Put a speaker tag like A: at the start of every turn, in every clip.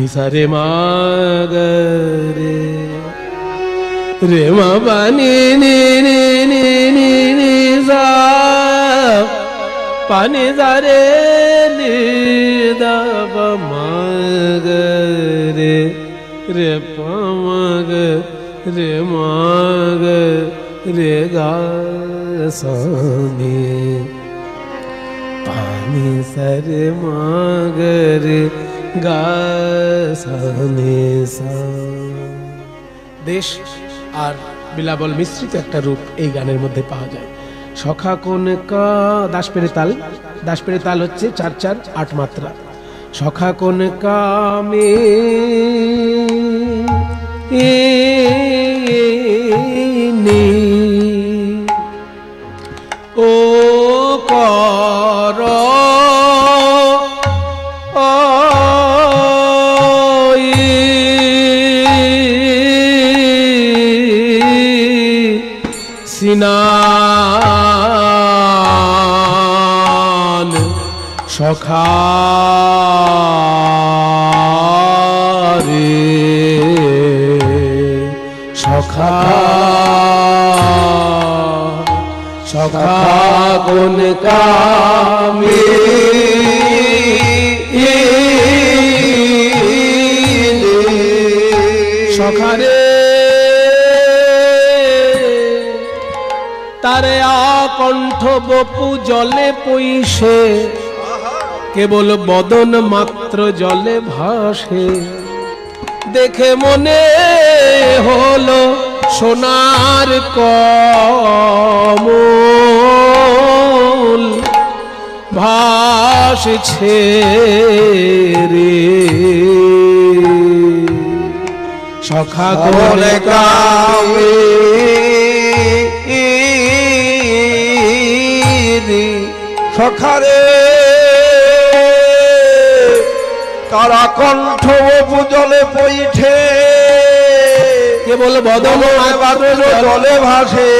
A: নিসা রে মা গা রে রে মা পা নি নি নি নি নি নি সা পা নি সা রে নি দা পা মা গা রে রে পা মা গা রে মা গা রে গা সা নি পা নি সা রে মা গা রে গা সা নি সা। দেশ আর বিলাবল মিশ্রিত একটা রূপ এই গানের মধ্যে পাওয়া যায়। সখা কোন কা দাসপেরে তাল হচ্ছে 4/4 8 মাত্রা। সখা কোন কামে ও কর সিনান সখা রে সখা সখা কোন কামে সখা রে তারে আকণ্ঠ বপু জলে পইসে কেবল বদন মাত্র জলে ভাসে। দেখে মনে হলো সোনার কমল ভাসছে রে সখা কোন কামে
B: সখা রে তারা কণ্ঠ জলে পইঠে
A: কেবল বদন
B: জলে ভাসে।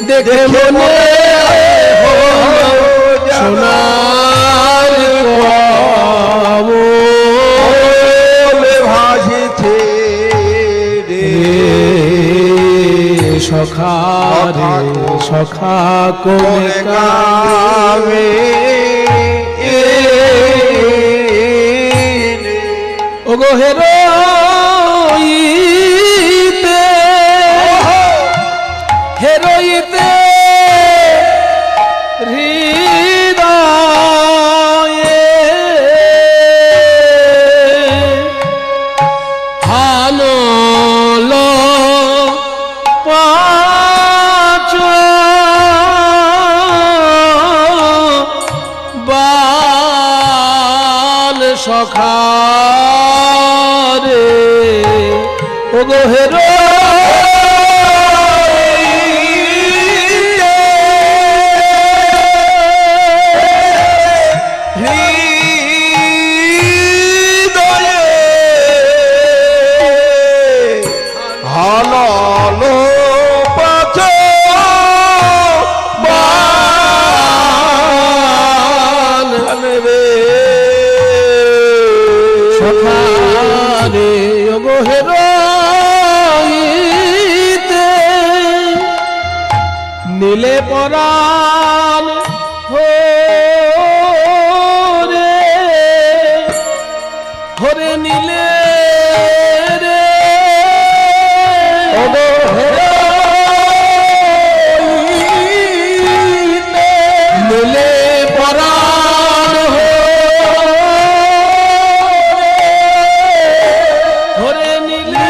A: দেখে মনে সোনার
B: কমলে ভাসিছে রে
A: সখা রে সখা কোন কামে ওগো হেরোইতে হেরোইতে হৃদয়ে হানল পাঁচ বাল সখা রে ওগো হেরো নীলে পরাণ হরে নীলে রে নীলে পরাণ হরে নীলে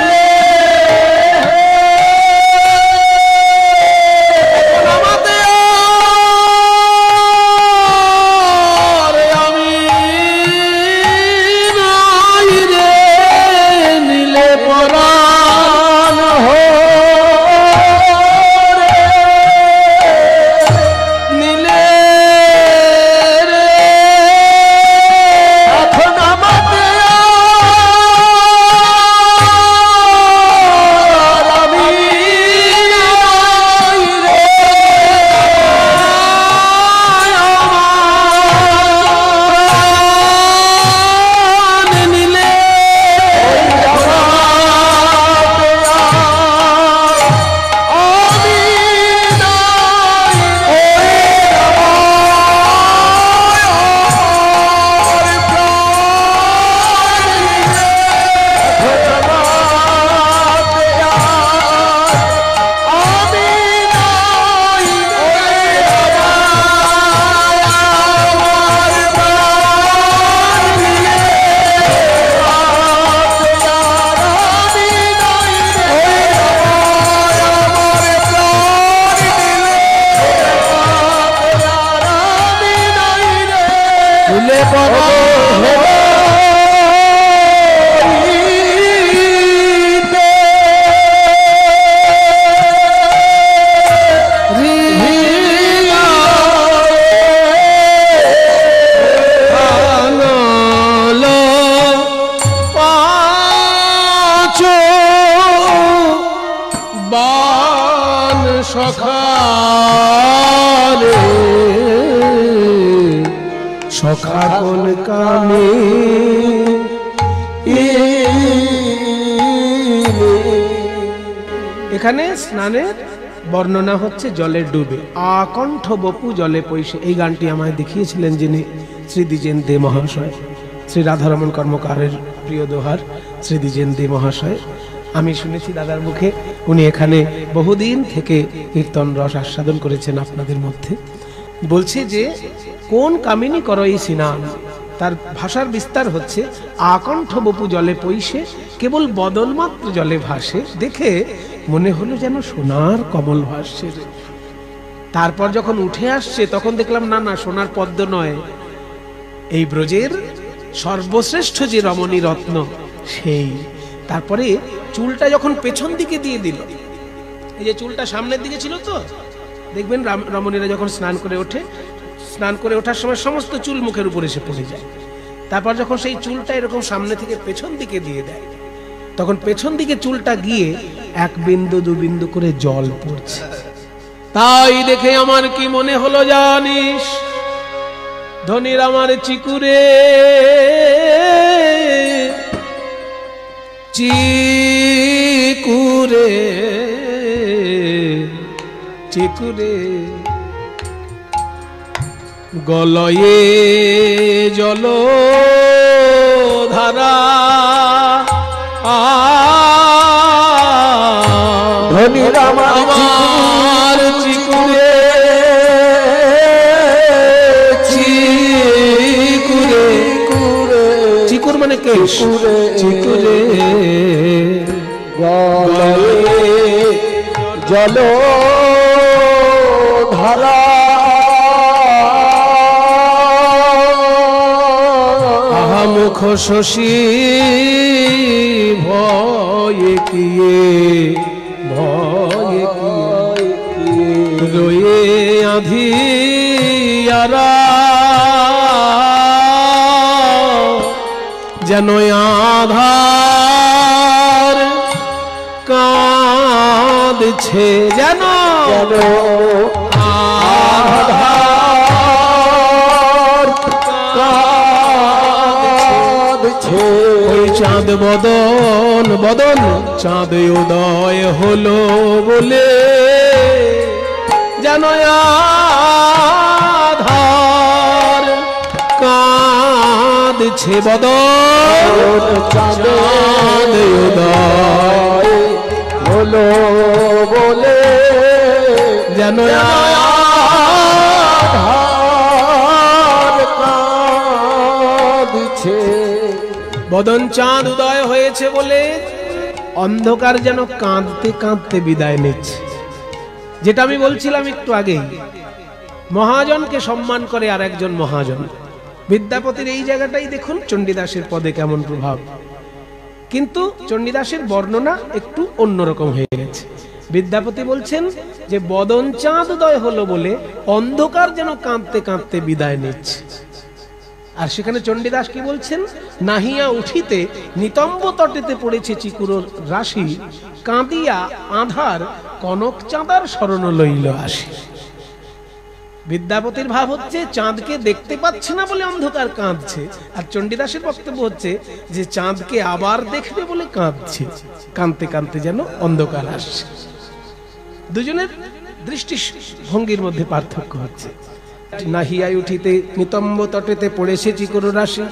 A: সখা রে সখা কোন কামে এখানে স্নানের বর্ণনা হচ্ছে জলে ডুবে আকণ্ঠ বপু জলে পৈশে। এই গানটি আমায় দেখিয়েছিলেন যিনি শ্রী দ্বিজেন দে মহাশয়, শ্রী রাধারমণ কর্মকারের প্রিয় দোহার শ্রী দ্বিজেন দে মহাশয়। আমি শুনেছি দাদার মুখে, উনি এখানে বহুদিন থেকে কীর্তন রস আস্বাদন করেছেন আপনাদের মধ্যে। বলছে যে কোন কামিনী করো এই স্নান, তার ভাষার বিস্তার হচ্ছে আকণ্ঠ বপু জলে পৈশে কেবল বদন মাত্র জলে ভাসে, দেখে মনে হলো যেন সোনার কমল ভাসছে। তারপর যখন উঠে আসছে তখন দেখলাম না না সোনার পদ্ম নয়, এই ব্রজের সর্বশ্রেষ্ঠ যে রমণী রত্ন সেই। তারপরে চুলটা যখন পেছন দিকে দিয়ে দিল, এই যে চুলটা সামনের দিকে ছিল তো, দেখবেন রমণীরা যখন স্নান করে ওঠে, স্নান করে ওঠার সময় সমস্ত চুল মুখের উপরে এসে পড়ে যায়। তারপর যখন সেই চুলটা এরকম সামনে থেকে পেছন দিকে দিয়ে দেয়, তখন পেছন দিকে চুলটা গিয়ে এক বিন্দু দু বিন্দু করে জল পড়ছে। তাই দেখে আমার কি মনে হলো জানিস, ধনির আমার চিকুরে চিকুরে চিকুরে গলয়ে জল ধারা
B: ধনির আমার
A: চিকুরে চিকুরে চিকুর মানে কেশ, চিকুরে
B: গলয়ে জল ধারা
A: মুখ শশী ভয়ে কিয়ে ভয়ে কিয়ে রয়ে আধিয়ারা যেন আধার কাঁদছে, যেন ওই চাঁদ বদন বদন চাঁদ উদয় হলো বলে যেন আধার কাঁদছে বদন চাঁদ উদয়
B: হলো বলে
A: যেন বদন চাঁদ উদয় হয়েছে বলে অন্ধকার যেন কাঁদতে কাঁদতে বিদায় নিচ্ছে। যেটা আমি বলছিলাম একটু আগেই, মহাজনকে সম্মান করে আর একজন মহাজন। বিদ্যাপতির এই জায়গাটাই দেখুন চণ্ডীদাসের পদে কেমন প্রভাব, কিন্তু চণ্ডীদাসের বর্ণনা একটু অন্যরকম হয়ে গেছে। বিদ্যাপতি বলছেন যে বদন চাঁদ উদয় হলো বলে অন্ধকার যেন কাঁদতে কাঁদতে বিদায় নিচ্ছে, আর সেখানে চণ্ডীদাস কি বলছেন, নাহিয়া উঠিতে নিতম্ব তটেতে পড়েছে চিকুরোর রাশি, কাঁদিয়া আধার কনক চাঁদার শরণ লইল আসি। বিদ্যাপতির ভাব হচ্ছে চাঁদকে দেখতে পাচ্ছে না বলে অন্ধকার কাঁদছে, আর চণ্ডীদাসের বক্তব্য হচ্ছে যে চাঁদকে আবার দেখবে বলে কাঁদছে, কাঁদতে কাঁদতে যেন অন্ধকার আসছে। দুজনের দৃষ্টি ভঙ্গির মধ্যে পার্থক্য হচ্ছে। নাহিয়ায় উঠিতে নিতম্ব তটেতে পড়েছে চিকুর রাশি,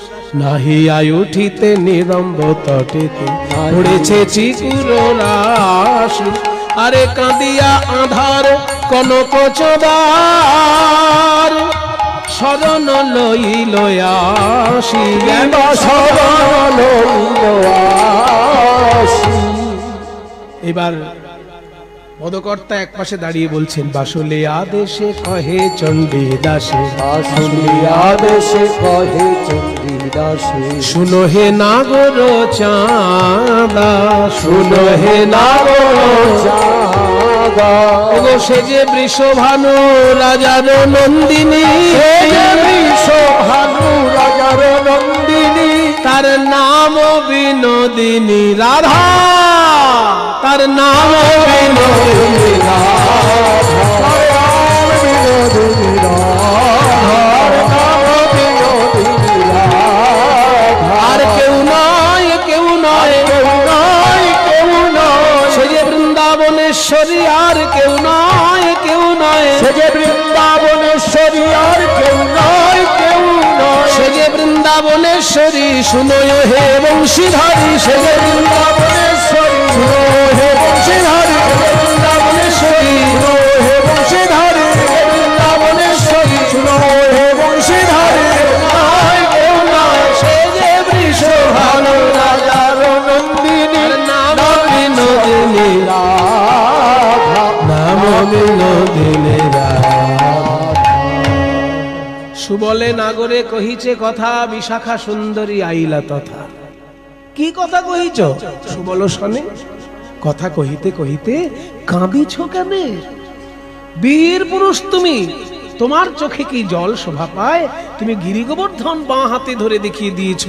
A: নাহিয়ায় উঠিতে নিরম্ব তটেতে পড়েছে চিকুর রাশি, আরে কাঁদিয়া আধার কনক চাঁদার শরণ লইল আসি,
B: শরণ লইল আসি।
A: এবার পদকর্তা এক পাশে দাঁড়িয়ে বলছেন, বাসলে আদেশে কহে চণ্ডীদাসে,
B: বাসলে আদেশে কহে চণ্ডীদাসে,
A: শুনো হে নাগর চাঁদা,
B: শুনো হে নাগর চাঁদা,
A: ওগো সে যে বৃষভানু রাজার নন্দিনী,
B: সে যে বৃষভানু রাজার নন্দিনী,
A: তার নাম বিনোদিনী রাধা, তার নাম বিনোদিনী রাধা।
B: বিনোদিনী রাধার নাম বিনোদিনী রাধা।
A: আর কেউ নয়, কেউ নয়,
B: কেউ নয়, কেউ নয়,
A: সে যে বৃন্দাবনেশ্বরী, আর কেউ নয়, কেউ নয়,
B: সে যে বৃন্দাবনেশ্বরী, আর কেউ নয়, কেউ নয়,
A: সে যে বৃন্দাবনেশ্বরী। শুনোয় হে বংশীধারী, সে যে
B: বৃন্দাবনেশ্বরী, হে বংশীধারী,
A: বৃন্দাবনেশ্বরী,
B: হে বংশীধারী, বৃন্দাবনেশ্বরী, শুনো হে বংশীধারী। নয়, কেউ নয়,
A: সে যে বৃষভানু
B: রাজার নন্দিনী
A: নাম বিনোদিনী
B: রাধা,
A: নাম বিনোদিনী রাধা। সুবলে নাগরে কহিছে কথা, বিশাখা সুন্দরী আইলা তথা। কি কথা কহিছ? সুবল শনে কথা কহিতে কহিতে কাঁদিছ কেন? বীর পুরুষ তুমি, তোমার চোখে কি জল শোভা পায়? তুমি গিরি গোবর্ধন বাঁ হাতে ধরে দেখিয়ে দিয়েছ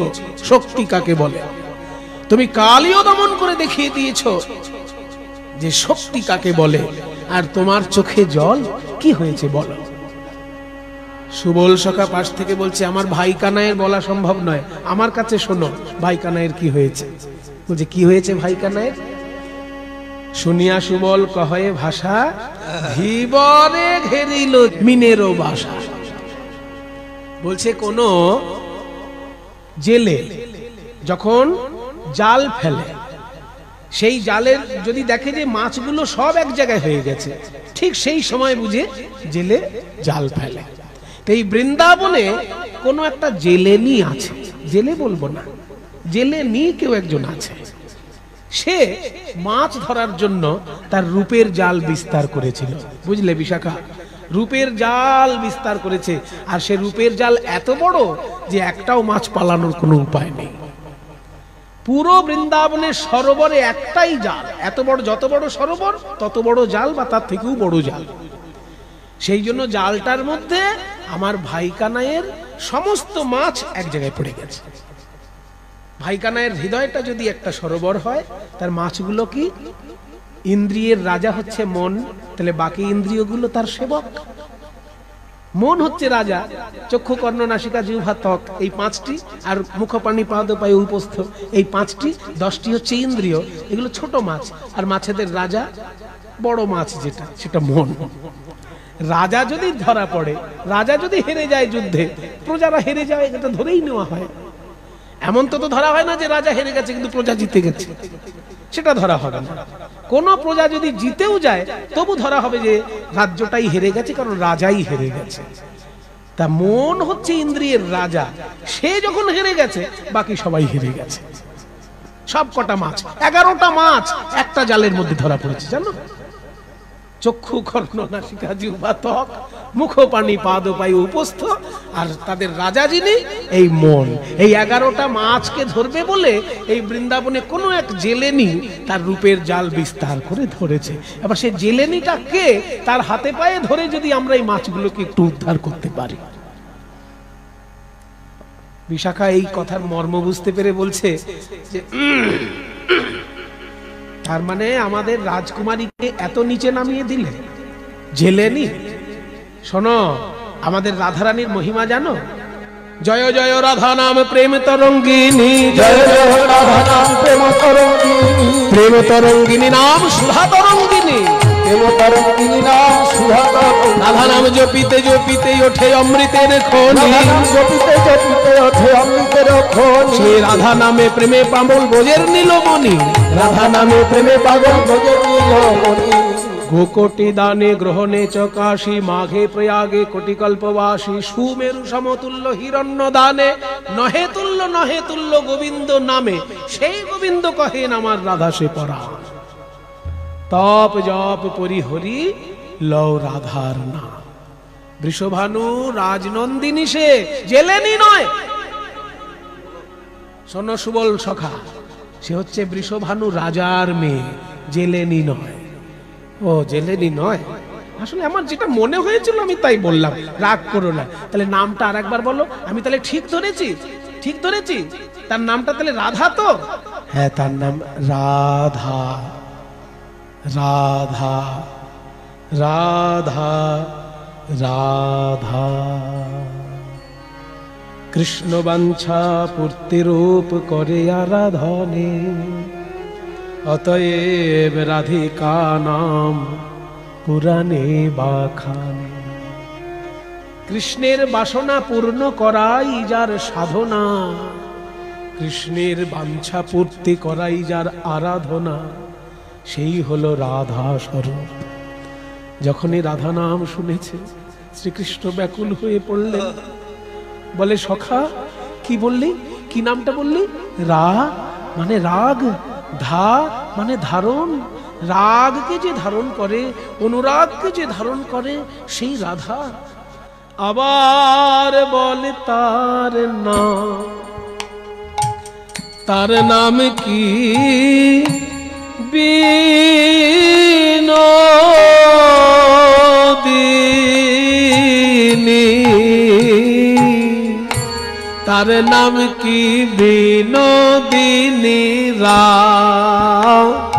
A: শক্তি কাকে বলে। তুমি কালীও দমন করে দেখিয়ে দিয়েছ যে শক্তি কাকে বলে। আর তোমার চোখে জল কি হয়েছে বলো? সুবল সখা পাশ থেকে বলছে, আমার ভাই কানাইয়ের বলা সম্ভব নয়, আমার কাছে শোনো ভাই কানাইয়ের কি হয়েছে। বলছে কি হয়েছে ভাই কানাইয়ের? শুনিয়া সুবল কহে ভাষা, ধীবরে ঘেরিল মিনেরও বাসা। বলছে কোন জেলে যখন জাল ফেলে, সেই জালের যদি দেখে যে মাছগুলো সব এক জায়গায় হয়ে গেছে, ঠিক সেই সময় বুঝে জেলে জাল ফেলে। এই বৃন্দাবনে কোন একটা জেলেনি আছে, জেলে বলবো না, জেলেনি কেউ একজন আছে। সে মাছ ধরার জন্য তার রূপের জাল বিস্তার করেছিল, বুঝলে বিশাখা? রূপের জাল বিস্তার করেছে, আর সে রূপের জাল এত বড় যে একটাও মাছ পালানোর কোনো উপায় নেই। পুরো বৃন্দাবনের সরোবরে একটাই জাল, এত বড়, যত বড় সরোবর তত বড় জাল, বা তার থেকেও বড় জাল। সেই জন্য জালটার মধ্যে আমার ভাই কানাইয়ের সমস্ত মাছ এক জায়গায় পড়ে গেছে। ভাই কানাইয়ের হৃদয়টা যদি একটা সরোবর হয়, তার মাছগুলো কি? ইন্দ্রিয়ের রাজা হচ্ছে মন, তাহলে বাকি ইন্দ্রিয়গুলো তার সেবক। মন হচ্ছে রাজা, চক্ষু কর্ণ নাসিকা জিহ্বা ত্বক, এই পাঁচটি, আর মুখ পানি পাদ পায়ে উপস্থ, এই পাঁচটি, 10টি হচ্ছে ইন্দ্রিয়। এগুলো ছোট মাছ, আর মাছেদের রাজা বড় মাছ যেটা, সেটা মন। রাজা যদি ধরা পড়ে, রাজা যদি হেরে যায় যুদ্ধে, প্রজারা হেরে যায়, এটা ধরেই নেওয়া হয়। এমন তো ধরা হয় না যে রাজা হেরে গেছে কিন্তু প্রজা জিতে গেছে, সেটা ধরা হবে না। কোন প্রজা যদি জিতেও যায় তবু ধরা হবে যে রাজ্যটাই হেরে গেছে, কারণ রাজাই হেরে গেছে। তা মন হচ্ছে ইন্দ্রিয়ের রাজা, সে যখন হেরে গেছে বাকি সবাই হেরে গেছে। সব কটা মাছ, 11টা মাছ একটা জালের মধ্যে ধরা পড়েছে, জানো? চক্ষু কর্ণ নাসিকা জিহ্বা ত্বক, মুখ পানি পাদ পায়ে উপস্থ, আর তাদের রাজা যিনি, এই মন। এই 11টা মাছকে ধরবে বলে এই বৃন্দাবনে কোনো এক জেলেনি তার রূপের জাল বিস্তার করে ধরেছে। এবার সে জেলেনিটা কে, তার হাতে পায়ে ধরে যদি আমরা এই মাছগুলোকে একটু উদ্ধার করতে পারি। বিশাখা এই কথার মর্ম বুঝতে পেরে বলছে যে তার মানে আমাদের রাজকুমারীকে এত নিচে নামিয়ে দিলে জেলেনি। শোনো, আমাদের রাধারানীর মহিমা জানো? জয় জয় রাধা নাম প্রেম তরঙ্গিনী,
B: জয় জয় রাধা নাম প্রেম তরঙ্গিনী,
A: প্রেম তরঙ্গিনী নাম সুধা তরঙ্গিনী,
B: প্রেম তরঙ্গিনী নাম সুধা তরঙ্গিনী।
A: রাধা নাম জপিতে জপিতে ওঠে অমৃতের খনি,
B: রাধা নাম জপিতে জপিতে ওঠে অমৃতের খনি।
A: সেই রাধা নামে প্রেমে পাগল ব্রজের নীলমণি,
B: রাধা নামে প্রেমে পাগল ব্রজের নীলমণি।
A: গোকোটি দানে গ্রহণে চকাশি, মাঘে প্রয়াগে কোটি কল্পবাসী, সুমেরু সমতুল্য হিরণ্য দানে, নহে তুল্য নহে তুল্য গোবিন্দ নামে, সেই গোবিন্দ কহেন আমার রাধা সে পরা। তপ জপ পরিহরি লও রাধার নাম। বৃষভানু রাজনন্দিনী, সে জেলেনি নয়। শোনো সুবল সখা, সে হচ্ছে বৃষভানু রাজার মেয়ে, জেলেনি নয়। ও জেলেনি নয়, আসলে আমার যেটা মনে হয়েছিল আমি তাই বললাম, রাগ করো না। তাহলে নামটা আর একবার বলো, আমি তাহলে ঠিক ধরেছি? ঠিক ধরেছি? তার নামটা তাহলে রাধা তো? হ্যাঁ, তার নাম রাধা। রাধা রাধা রাধা। কৃষ্ণ বাঞ্ছা পূর্তিরূপ করে আরাধনে, অতএব রাধিকা নাম পুরাণে বাখানে। কৃষ্ণের বাসনা পূর্ণ করাই যার সাধনা, কৃষ্ণের বাঞ্ছা পূর্তি করাই যার আরাধনা, সেই হলো রাধা স্বরূপ। যখনই রাধা নাম শুনেছে শ্রীকৃষ্ণ ব্যাকুল হয়ে পড়লেন, বলে সখা কি বললি, কি নামটা বললি? রা মানে রাগ, ধা মানে ধারণ। রাগকে যে ধারণ করে, অনুরাগকে যে ধারণ করে, সেই রাধা। আবার বলে তার নাম, তার নাম কি? বিনোদিনী। তার নাম কি? বিনোদিনী রাধা।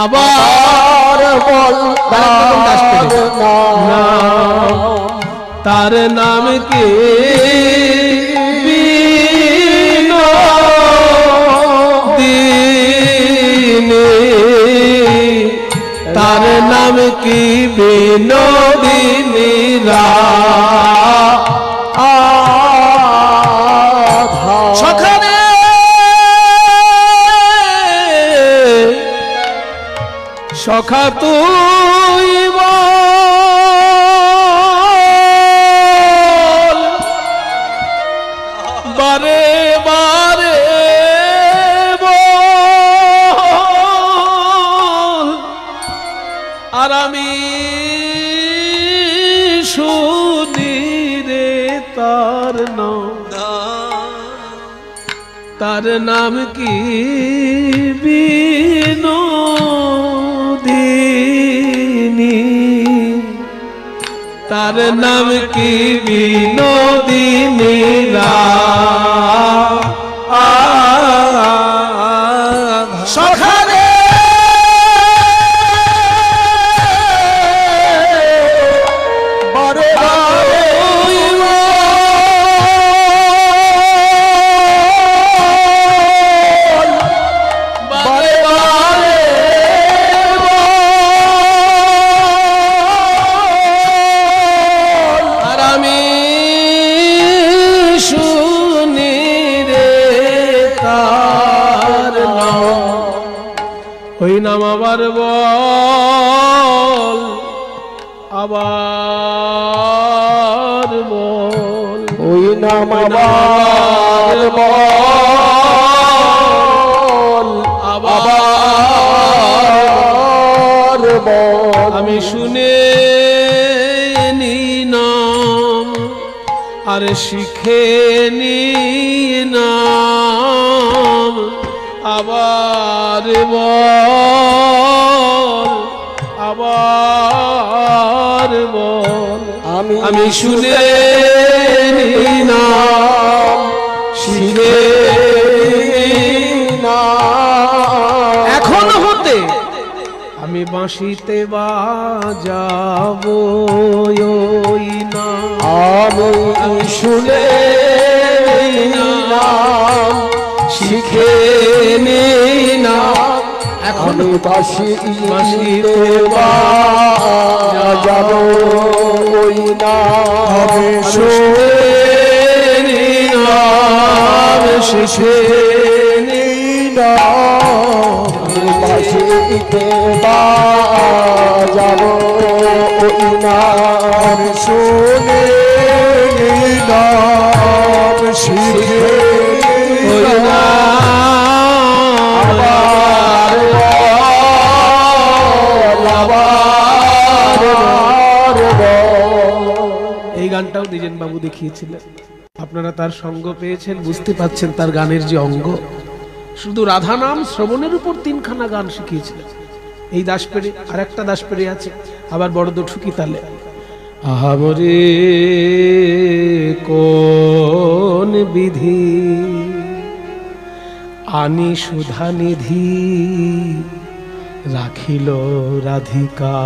A: আবার
B: বল তার নাম,
A: তার নাম কি? বিনোদিনী। তার নাম কি? বিনোদিনী রাধা। সখানে সখা তুই বল, বারে বারে বল, আর আমি শুনি রে তার নাম। তার নাম কি? বিনোদিনী। তার নাম কি? বিনোদিনী রাধা। সখারে
B: বারে বারে
A: বারে বারে আর আমি শুনি রে তার নাম। ওই নাম আবার বল, আবার বল,
B: ওই নাম আবার বল, আবার বল।
A: আমি শুনে নি নাম আর শিখে নি নাম। আবার বল, আবার বল। আমি শুনে নি নাম, শিখে এখন হতে আমি বাঁশিতে বাজাবো ওই নাম।
B: আমি শুনে নাম,
A: শিখে নি নাম, এখন
B: বাঁশিতে বাজাবো ওই নাম।
A: শুনে নি নাম, শিখে নি নাম,
B: বাঁশিতে বাজাবো ওই নাম। শুনে নাম, শিখে
A: ওই নাম। এই গানটাও দ্বিজেন বাবু দেখিয়েছিলেন, আপনারা তার সঙ্গ পেয়েছেন, বুঝতে পাচ্ছেন তার গানের যে অঙ্গ। শুধু রাধা নাম শ্রবণের উপর 3খানা গান শিখিয়েছিলেন। এই দাসপেড়ে আর একটা দাসপেড়ে আছে আবার বড়দ ঠুকি তালে। আহামরে কোন বিধি আনি সুধা নিধি রাখিল রাধিকা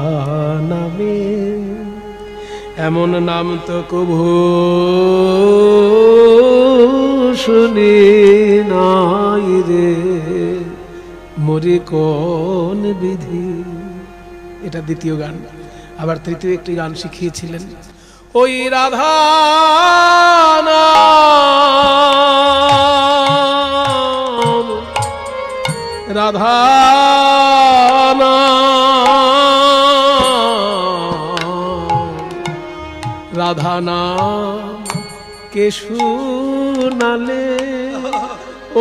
A: নামে। এমন নাম তো কভু শুনি নাই রে, মরি কোন বিধি। এটা দ্বিতীয় গান। আবার তৃতীয় একটি গান শিখিয়েছিলেন, ওই রাধা নাম, রাধা নাম, রাধা নাম কে শুনালে,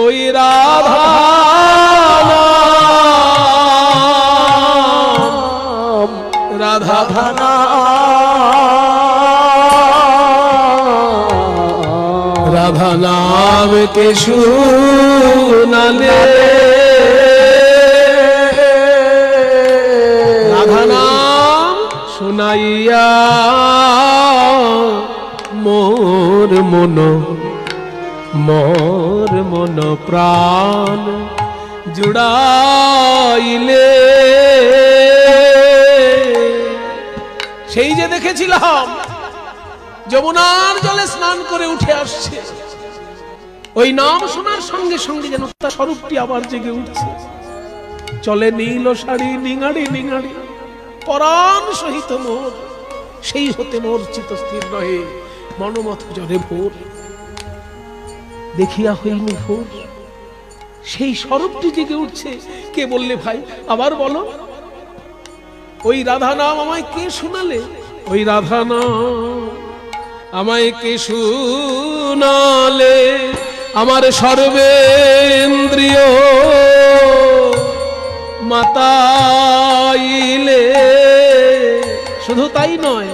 A: ওই রাধা নাম, রাধা রাধা নাম কে শুনালে, রাধা নাম শুনাইয়া মোর মন প্রাণ জুড়াইলে। সেই যে দেখেছিলাম যমুনার জলে স্নান করে উঠে আসছে, ওই নাম শোনার সঙ্গে সঙ্গে যেন তার স্বরূপটি আবার জেগে উঠছে। চলে নীল শাড়ি নিঙাড়ি নিঙাড়ি, পরাণ সহিত মোর, সেই হতে মোর চিত স্থির রহে, মনোমত জরে ভোর দেখিয়া হইনি ভোর। সেই স্বরূপটি জেগে উঠছে। কে বললে ভাই? আবার বলো। ওই রাধা নাম আমায় কে শোনালে? ওই রাধা নাম আমায় কে শুনালে, আমার সর্বেন্দ্রিয় মাতাইলে। শুধু তাই নয়,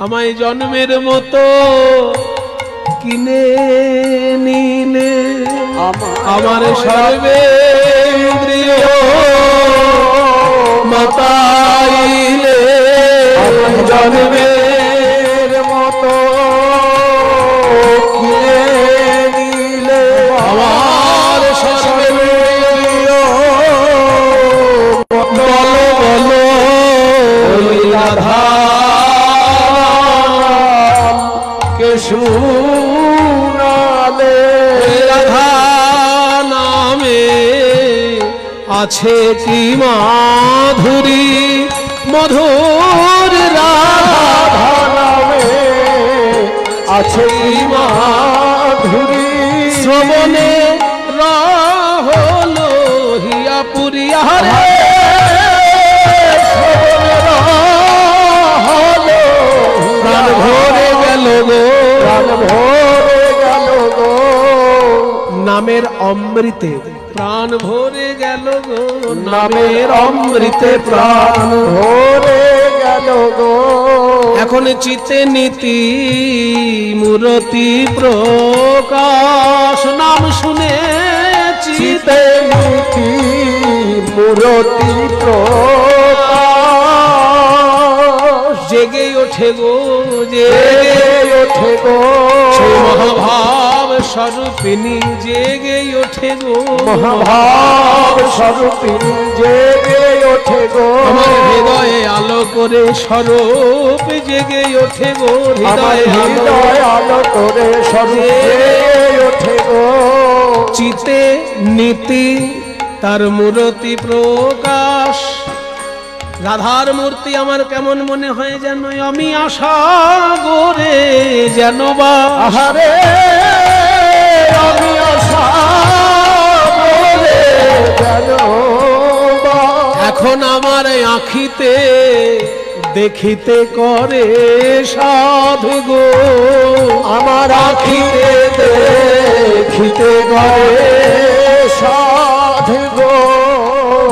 A: আমায় জন্মের মতো কিনে নিলে, আমার সর্বেন্দ্রিয় মাতাইলে, জন্মের মতো কিনে নিলে, আমার সর্বেন্দ্রিয়। বলো বলো ওই রাধা কে শুনালে, রাধা নামে আছে কি মাধুরী, মধুর রাধা নামে আছে কি মাধুরী, শ্রবণে রহলো হিয়া পুরিয়া রে, প্রাণ ভরে গেল গো, প্রাণ ভরে গেল গো, নামের অমৃতে প্রাণ ভরে গেল গো, নামের অমৃতে প্রাণ ভরে গেল গো। এখন চিতে নীতি মূরতি প্রকাশ, নাম শুনে চিতে নীতি মূরতি প্রকাশ, জেগে ওঠে গো, জেগে ওঠে গো, সেই মহাভাব স্বরূপিণী জেগে ওঠে গো, মহাভাব স্বরূপিণী জেগে ওঠে গো, আমার হৃদয়ে আলো করে স্বরূপ জেগে ওঠে গো, হৃদয়ে আলো করে স্বরূপ জেগে ওঠে গো। চিতে নীতি তার মূরতি প্রকাশ, রাধার মূর্তি আমার কেমন মনে হয় যেন আমি আশা গোরে, যেন বা আহারে আমি আশা গোরে, যেন বা এখন আমার আঁখিতে দেখিতে করে সাধু গো, আমার আঁখিতে দেখিতে করে সাধু গো,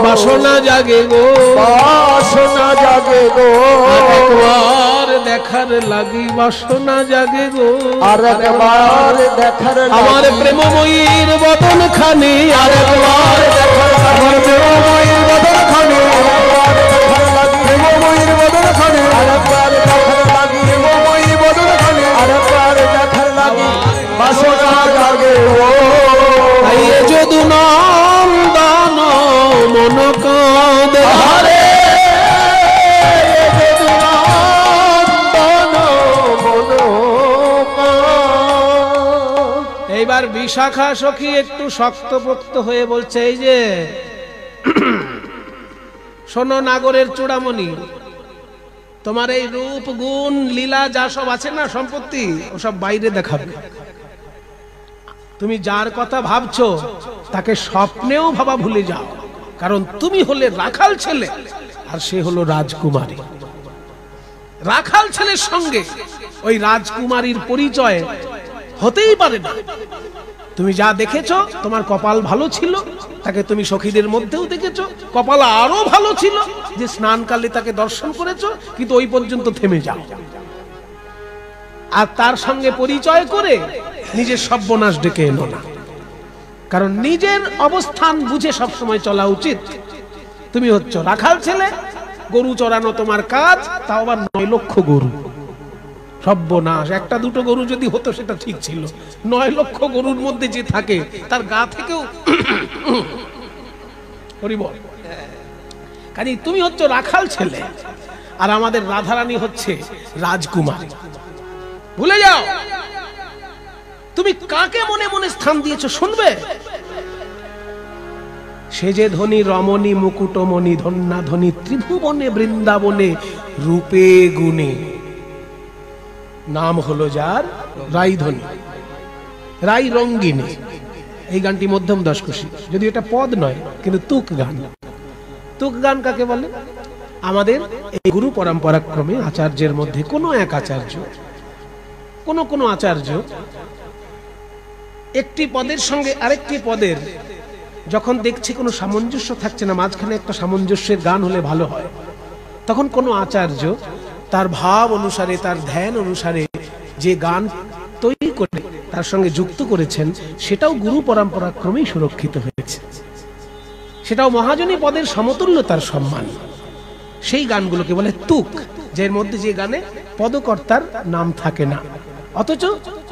A: বাসনা জাগে গো, বাসনা জাগে গো, একবার দেখার লাগি বাসনা জাগে গো, আর একবার দেখার আমার প্রেমময়ীর বদন খানি, আর একবার দেখার আমার প্রেমময়ীর বদন খানি, প্রেমময়ীর বদন খানি, আর একবার দেখার লাগি প্রেমময়ীর বদন খানি, আর একবার দেখার লাগি বাসনা জাগে গো। তাই যদু নাম দান মন কাঁদে, এইবার বিশাখা সখী একটু শক্তপোক্ত হয়ে বলছে, এই যে শোনো নাগরের চূড়ামণি, তোমার এই রূপ গুণ লীলা যা সব আছে না সম্পত্তি, ওসব বাইরে দেখাবে। তুমি যার কথা ভাবছো তাকে স্বপ্নেও ভাবা ভুলে যাও, কারণ তুমি হলে রাখাল ছেলে আর সে হলো রাজকুমারী। রাখাল ছেলের সঙ্গে ওই রাজকুমারীর পরিচয় হতেই পারে না। তুমি যা দেখেছো, তোমার কপাল ভালো ছিল, তাকে তুমি সখীদের মধ্যেও দেখেছো, কপাল আরো ভালো ছিল যে স্নানকালে তাকে দর্শন করেছো, কিন্তু ওই পর্যন্ত থেমে যাও। আর তার সঙ্গে পরিচয় করে নিজের সর্বনাশ ডেকে এলো না, কারণ নিজের অবস্থান বুঝে সবসময় চলা উচিত। তুমি হচ্ছ রাখাল ছেলে, গরু চড়ানো তোমার কাজ, তাও আবার 9 লক্ষ গরু। সর্বনাশ, একটা দুটো গরু যদি হতো সেটা ঠিক ছিল, 9 লক্ষ গরুর মধ্যে যে থাকে তার গা থেকেও হরিবল। কাজে তুমি হচ্ছ রাখাল ছেলে, আর আমাদের রাধারানী হচ্ছে রাজকুমারী। ভুলে যাও তুমি কাকে মনে মনে স্থান দিয়েছো, শুনবে। সে যে ধনী রমণী মুকুটমণি, ধন্যা ধনী ত্রিভুবনে বৃন্দাবনে, রূপে গুণে। নাম হলো যার রাইধনী, রাই রঙ্গিনী। এই গানটি মধ্যম দশকোষী, যদি এটা পদ নয় কিন্তু তুক গান। তুক গান কাকে বলে? আমাদের এই গুরু পরম্পরাক্রমে আচার্যের মধ্যে কোনো এক আচার্য, কোন আচার্য একটি পদের সঙ্গে আরেকটি পদের যখন দেখছে কোনো সামঞ্জস্য থাকছে না, মাঝখানে একটা সামঞ্জস্যের গান হলে ভালো হয়, তখন কোনো আচার্য তার ভাব অনুসারে, তার ধ্যান অনুসারে যে গান তৈরি করে তার সঙ্গে যুক্ত করেছেন, সেটাও গুরু পরম্পরাক্রমেই সুরক্ষিত হয়েছে। সেটাও মহাজনী পদের সমতুল্য তার সম্মান। সেই গানগুলোকে বলে তুক, যার মধ্যে যে গানে পদকর্তার নাম থাকে না, অথচ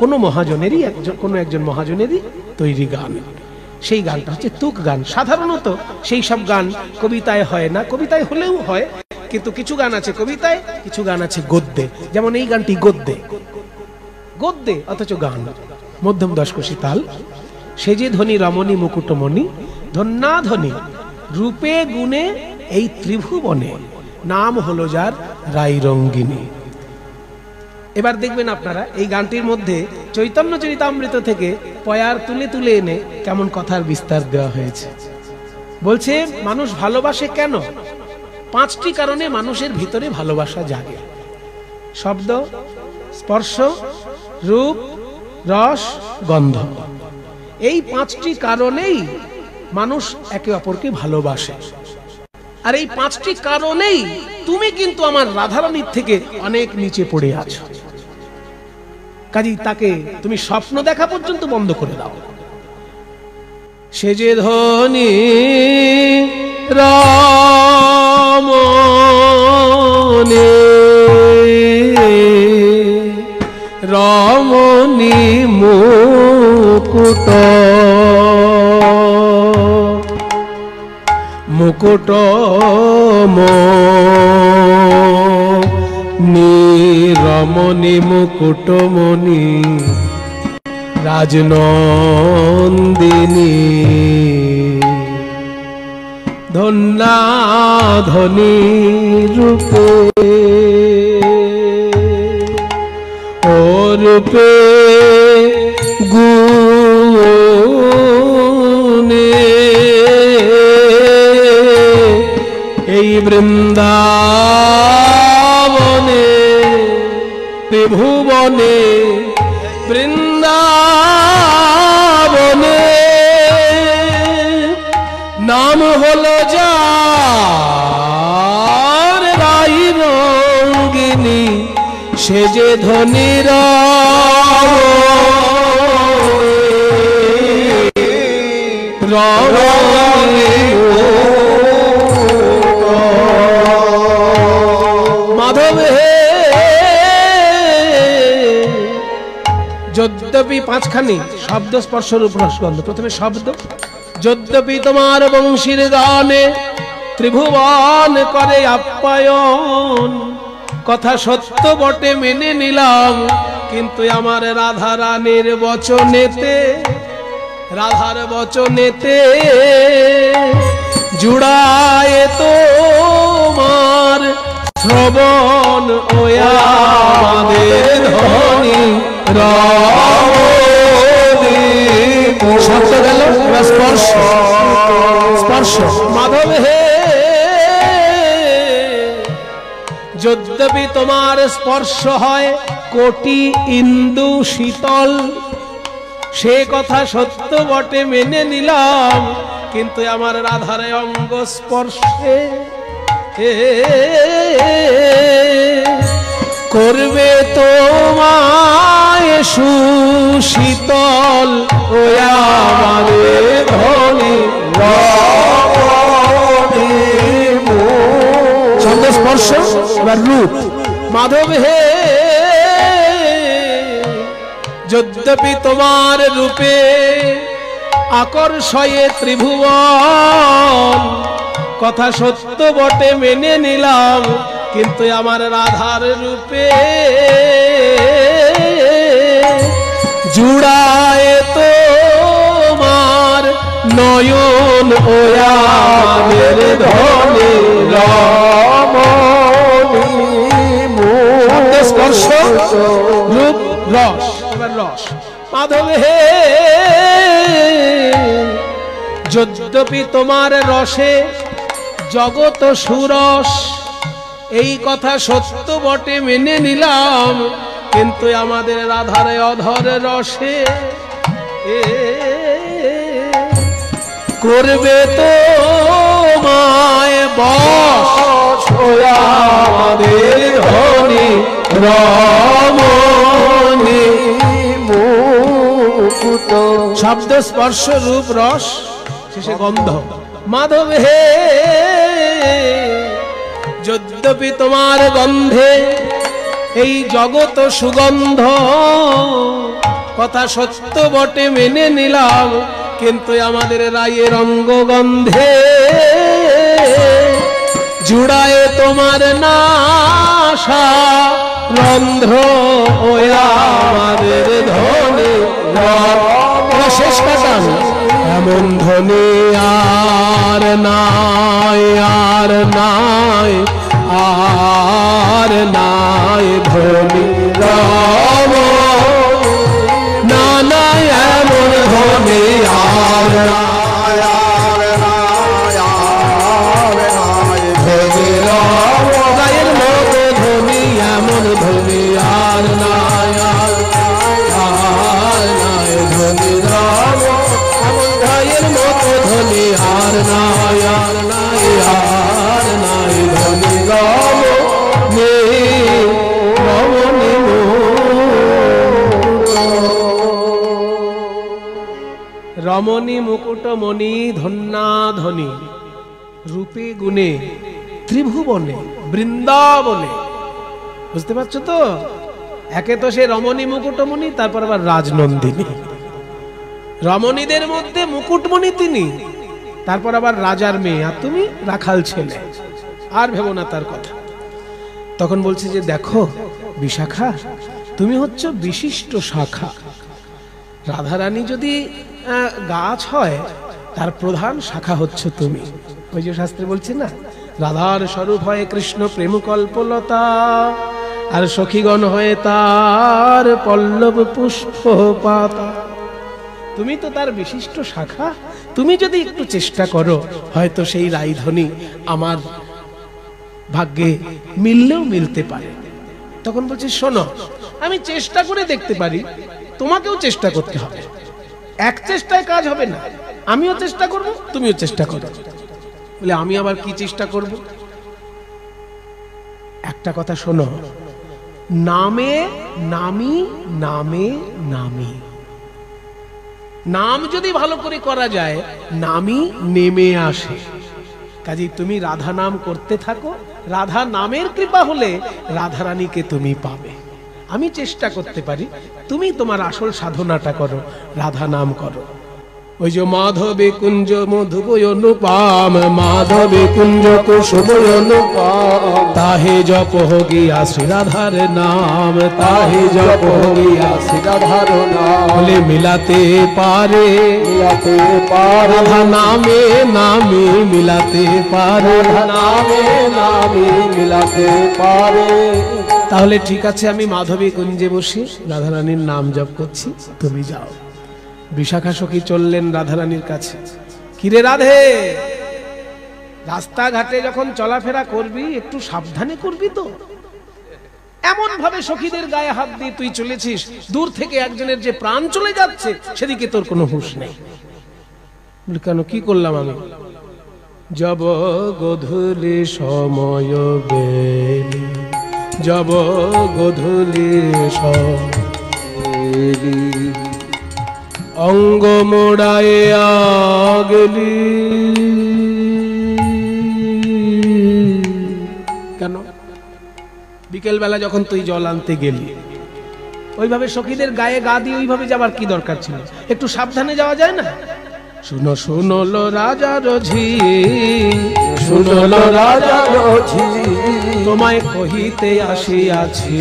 A: কোনো মহাজনেরই কোনো একজন মহাজনেরই তৈরি গান। সেই গানটা হচ্ছে তুক গান। সাধারণত সেই সব গান কবিতায় হয় না, কবিতায় হলেও হয়, কিন্তু কিছু গান আছে কবিতায়, কিছু গান আছে গদ্যে। যেমন এই গানটি গদ্যে, গদ্যে অথচ গান। মধ্যম দশকোষী তাল। সে যে ধনী রমণী মুকুটমণি, ধন্যাধনী রূপে গুণে এই ত্রিভুবনে, নাম হলো যার রাই রঙ্গিনী। এবার দেখবেন আপনারা এই গানটির মধ্যে চৈতন্য চরিতামৃত থেকে পয়ার তুলে তুলে এনে কেমন কথার বিস্তার দেওয়া হয়েছে। বলছে মানুষ ভালোবাসে কেন? 5টি কারণে মানুষের ভিতরে ভালোবাসা জাগে। শব্দ, স্পর্শ, রূপ, রস, গন্ধ। এই 5টি কারণেই মানুষ একে অপরকে ভালোবাসে। আর এই 5টি কারণেই তুমি কিন্তু আমার রাধারানীর থেকে অনেক নিচে পড়ে আছো। কাজেই তাকে তুমি স্বপ্ন দেখা পর্যন্ত বন্ধ করে দাও। সে যে ধনী রমণী, রমণী মুকুট, মুকুটমণি, রমণী মুকুটমণি, রাজনন্দিনী, ধন্যাধনী রূপে, ও রূপে গুণে, এই বৃন্দাবনে, ত্রিভুবনে, বৃন্দাবনে, নাম হলো যার রাই রঙ্গিনী। সে যে ধনী রমণী, মাধব হে। যদ্যপি 5খানি শব্দ, স্পর্শ, রূপ, রস, গন্ধ। প্রথমে শব্দ। যদ্যপি তোমার বংশীর গানে ত্রিভুবন করে আপ্যায়ন, কথা সত্য বটে মেনে নিলাম, কিন্তু আমার রাধা রানীর বচনেতে, রাধার বচনেতে জুড়ায় তোমার শ্রবণ ওয়া আমাদের ধ্বনি রমণী। শব্দ গেল, স্পর্শ স্পর্শ। মাধব হে, যদ্যপি তোমার স্পর্শ হয় কোটি ইন্দু শীতল, সে কথা সত্য বটে মেনে নিলাম, কিন্তু আমার রাধার অঙ্গ স্পর্শে করবে তোমায় সুশীতল ওয়া আমাদের ধ্বনি রমণী। ছন্দ স্পর্শ এবার রূপ। মাধব হে, যদ্যপি তোমার রূপে আকর্ষয়ে ত্রিভুবন, কথা সত্য বটে মেনে নিলাম, কিন্তু আমার রাধার রূপে জুড়ায় তোমার নয়ন ওয়া আমাদের ধ্বনি রমণী। স্পর্শ রূপ রস, এবার রস। মাধব হে, যদ্যপি তোমার রসে জগত সুরস, এই কথা সত্য বটে মেনে নিলাম, কিন্তু আমাদের রাধার অধর রসে করবে তোমায় বশ ওয়া আমাদের ধ্বনি রমণী। শব্দ স্পর্শ রূপ রস, শেষে গন্ধ। মাধব হে, যদ্যপি তোমার গন্ধে এই জগত সুগন্ধ, কথা সত্য বটে মেনে নিলাম, কিন্তু আমাদের রায়ের অঙ্গ গন্ধে জুড়ায় তোমার নাশা রন্ধ্র ওয়া আমাদের ধ্বনি। শেষ কাটান। এমন ধ্বনি আর নাই, আর নাই, আর নাই ধ্বনি রমণী। না না এমন ধ্বনি আর নাই, আর নাই, আর নাই ধ্বনি রমণী। গায়ের মতো ধ্বনি, এমন ধ্বনি আর নাই, আর নাই ধ্বনি রমণী। এমন গায়ের মতো ধ্বনি আর নাই, আর নাই, আর নাই ধ্বনি রমণী, রমণী। রমণী মুকুটমণি ধন্যা ধ্বনি, রূপে গুণে ত্রিভুবনে বৃন্দাবনে। বুঝতে পারছো তো? একে তো সে রমণী মুকুটমণি, তারপর আবার রাজনন্দিনী। রমণীদের মধ্যে মুকুটমণি তিনি, তারপর আবার রাজার মেয়ে, আর তুমি রাখাল ছেলে। আর ভেবো না তার কথা। তখন বলছে যে দেখো বিশাখা, তুমি হচ্ছ বিশিষ্ট শাখা। রাধারানী যদি গাছ হয়, তার প্রধান শাখা হচ্ছে তুমি। ওই যে শাস্ত্রে বলছে না, রাধার স্বরূপ হয় কৃষ্ণ প্রেম কল্পলতা, আর সখীগণ হয়ে তার পল্লব পুষ্প পাতা। তুমি তো তার বিশিষ্ট শাখা। তুমি যদি একটু চেষ্টা করো, হয়তো সেই রাইধ্বনি আমার ভাগ্যে মিললেও মিলতে পারে। তখন বলছি শোনো, আমি চেষ্টা করে দেখতে পারি, তোমাকেও চেষ্টা করতে হবে। এক চেষ্টায় কাজ হবে না, আমিও চেষ্টা করব, তুমিও চেষ্টা করো। বলে আমি আবার কি চেষ্টা করব? একটা কথা শোনো, নামে নামি, নামে নামি। নাম যদি ভালো করে করা যায়, নামই নেমে আসে। কাজেই তুমি রাধা নাম করতে থাকো, রাধা নামের কৃপা হলে রাধারানীকে তুমি পাবে। আমি চেষ্টা করতে পারি, তুমি তোমার আসল সাধনাটা করো, রাধা নাম করো। ওই যে মাধবে কুঞ্জ মধুবয় অনুপাম, মাধবে কুঞ্জ কুসুময় অনুপাম, তাহে জপ গিয়া শ্রী রাধার নাম, তাহে জপ গিয়া শ্রী রাধার নাম, বলে মিলাতে পারে রাধা নামে নামে মিলাতে পারে, নামে নামে মিলাতে পারে। তাহলে ঠিক আছে, আমি মাধবী কুঞ্জে বসে রাধারানীর নাম জপ করছি, তুমি যাও। বিশাখা সখী চললেন রাধারানীর কাছে। কিরে রাধে, রাস্তাঘাটে যখন চলাফেরা করবি একটু সাবধানে করবি তো। এমন ভাবে সখীদের গায়ে হাত দিয়ে তুই চলেছিস, দূর থেকে একজনের যে প্রাণ চলে যাচ্ছে সেদিকে তোর কোনো হুঁশ নেই। কেন, কি করলাম আমি? যাব গধূলি সময় বেলি, যাব গধূলি বেলি, অঙ্গ মোড়ায় গেলি। কেন? বিকেল বেলা যখন তুই জল আনতে গেলি, ওইভাবে সখীদের গায়ে গা দিয়ে ওইভাবে যাবার কি দরকার ছিল? একটু সাবধানে যাওয়া যায় না? শুনো শুনলো রাজার ঝি, শুনলো রাজার ঝি, তোমায় কহিতে আসিয়াছি,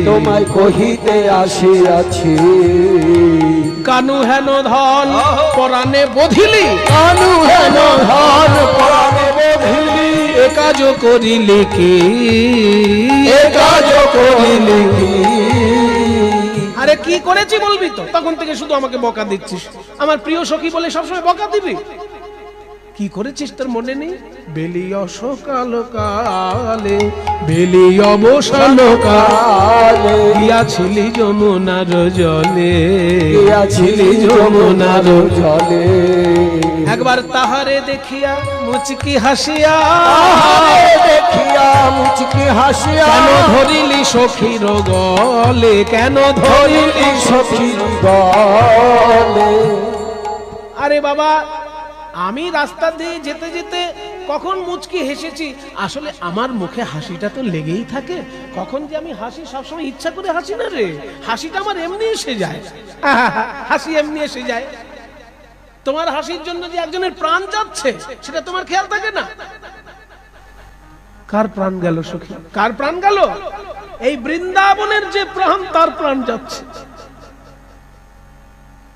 A: তোমায় কহিতে আসিয়াছি। কানু হেন ধন পরাণে বধিলি, কানু হেন ধন পরাণে বধিলি, এ কাজ করিলি কি, এ কাজ করিলি কি? আরে কি করেছি বলবি তো? তখন থেকে শুধু আমাকে বকা দিচ্ছিস। আমার প্রিয় সখী বলে সবসময় বকা দিবি। কি করেছিস তোর মনে নেই? বেলি অসকাল কালে, বেলি অবসান কালে, গিয়াছিলি যমুনার জলে, গিয়াছিলি যমুনার জলে। একবার তাহারে দেখিয়া মুচকি হাসিয়া, দেখিয়া মুচকি হাসিয়া, কেন ধরিলি সখীর গলে, কেন ধরিলি সখীর গলে? আরে বাবা, আমি রাস্তা দিয়ে যেতে যেতে কখন মুচকি হেসেছি? আসলে আমার মুখে হাসিটা তো লেগেই থাকে। কখন যে আমি হাসি, সবসময় ইচ্ছা করে হাসি না রে। হাসিটা আমার এমনি এসে যায়, হাসি এমনি এসে যায়। তোমার হাসির জন্য যে একজনের প্রাণ যাচ্ছে সেটা তোমার খেয়াল থাকে না? কার প্রাণ গেল সখী? কার প্রাণ গেল? এই বৃন্দাবনের যে প্রাণ, তার প্রাণ যাচ্ছে।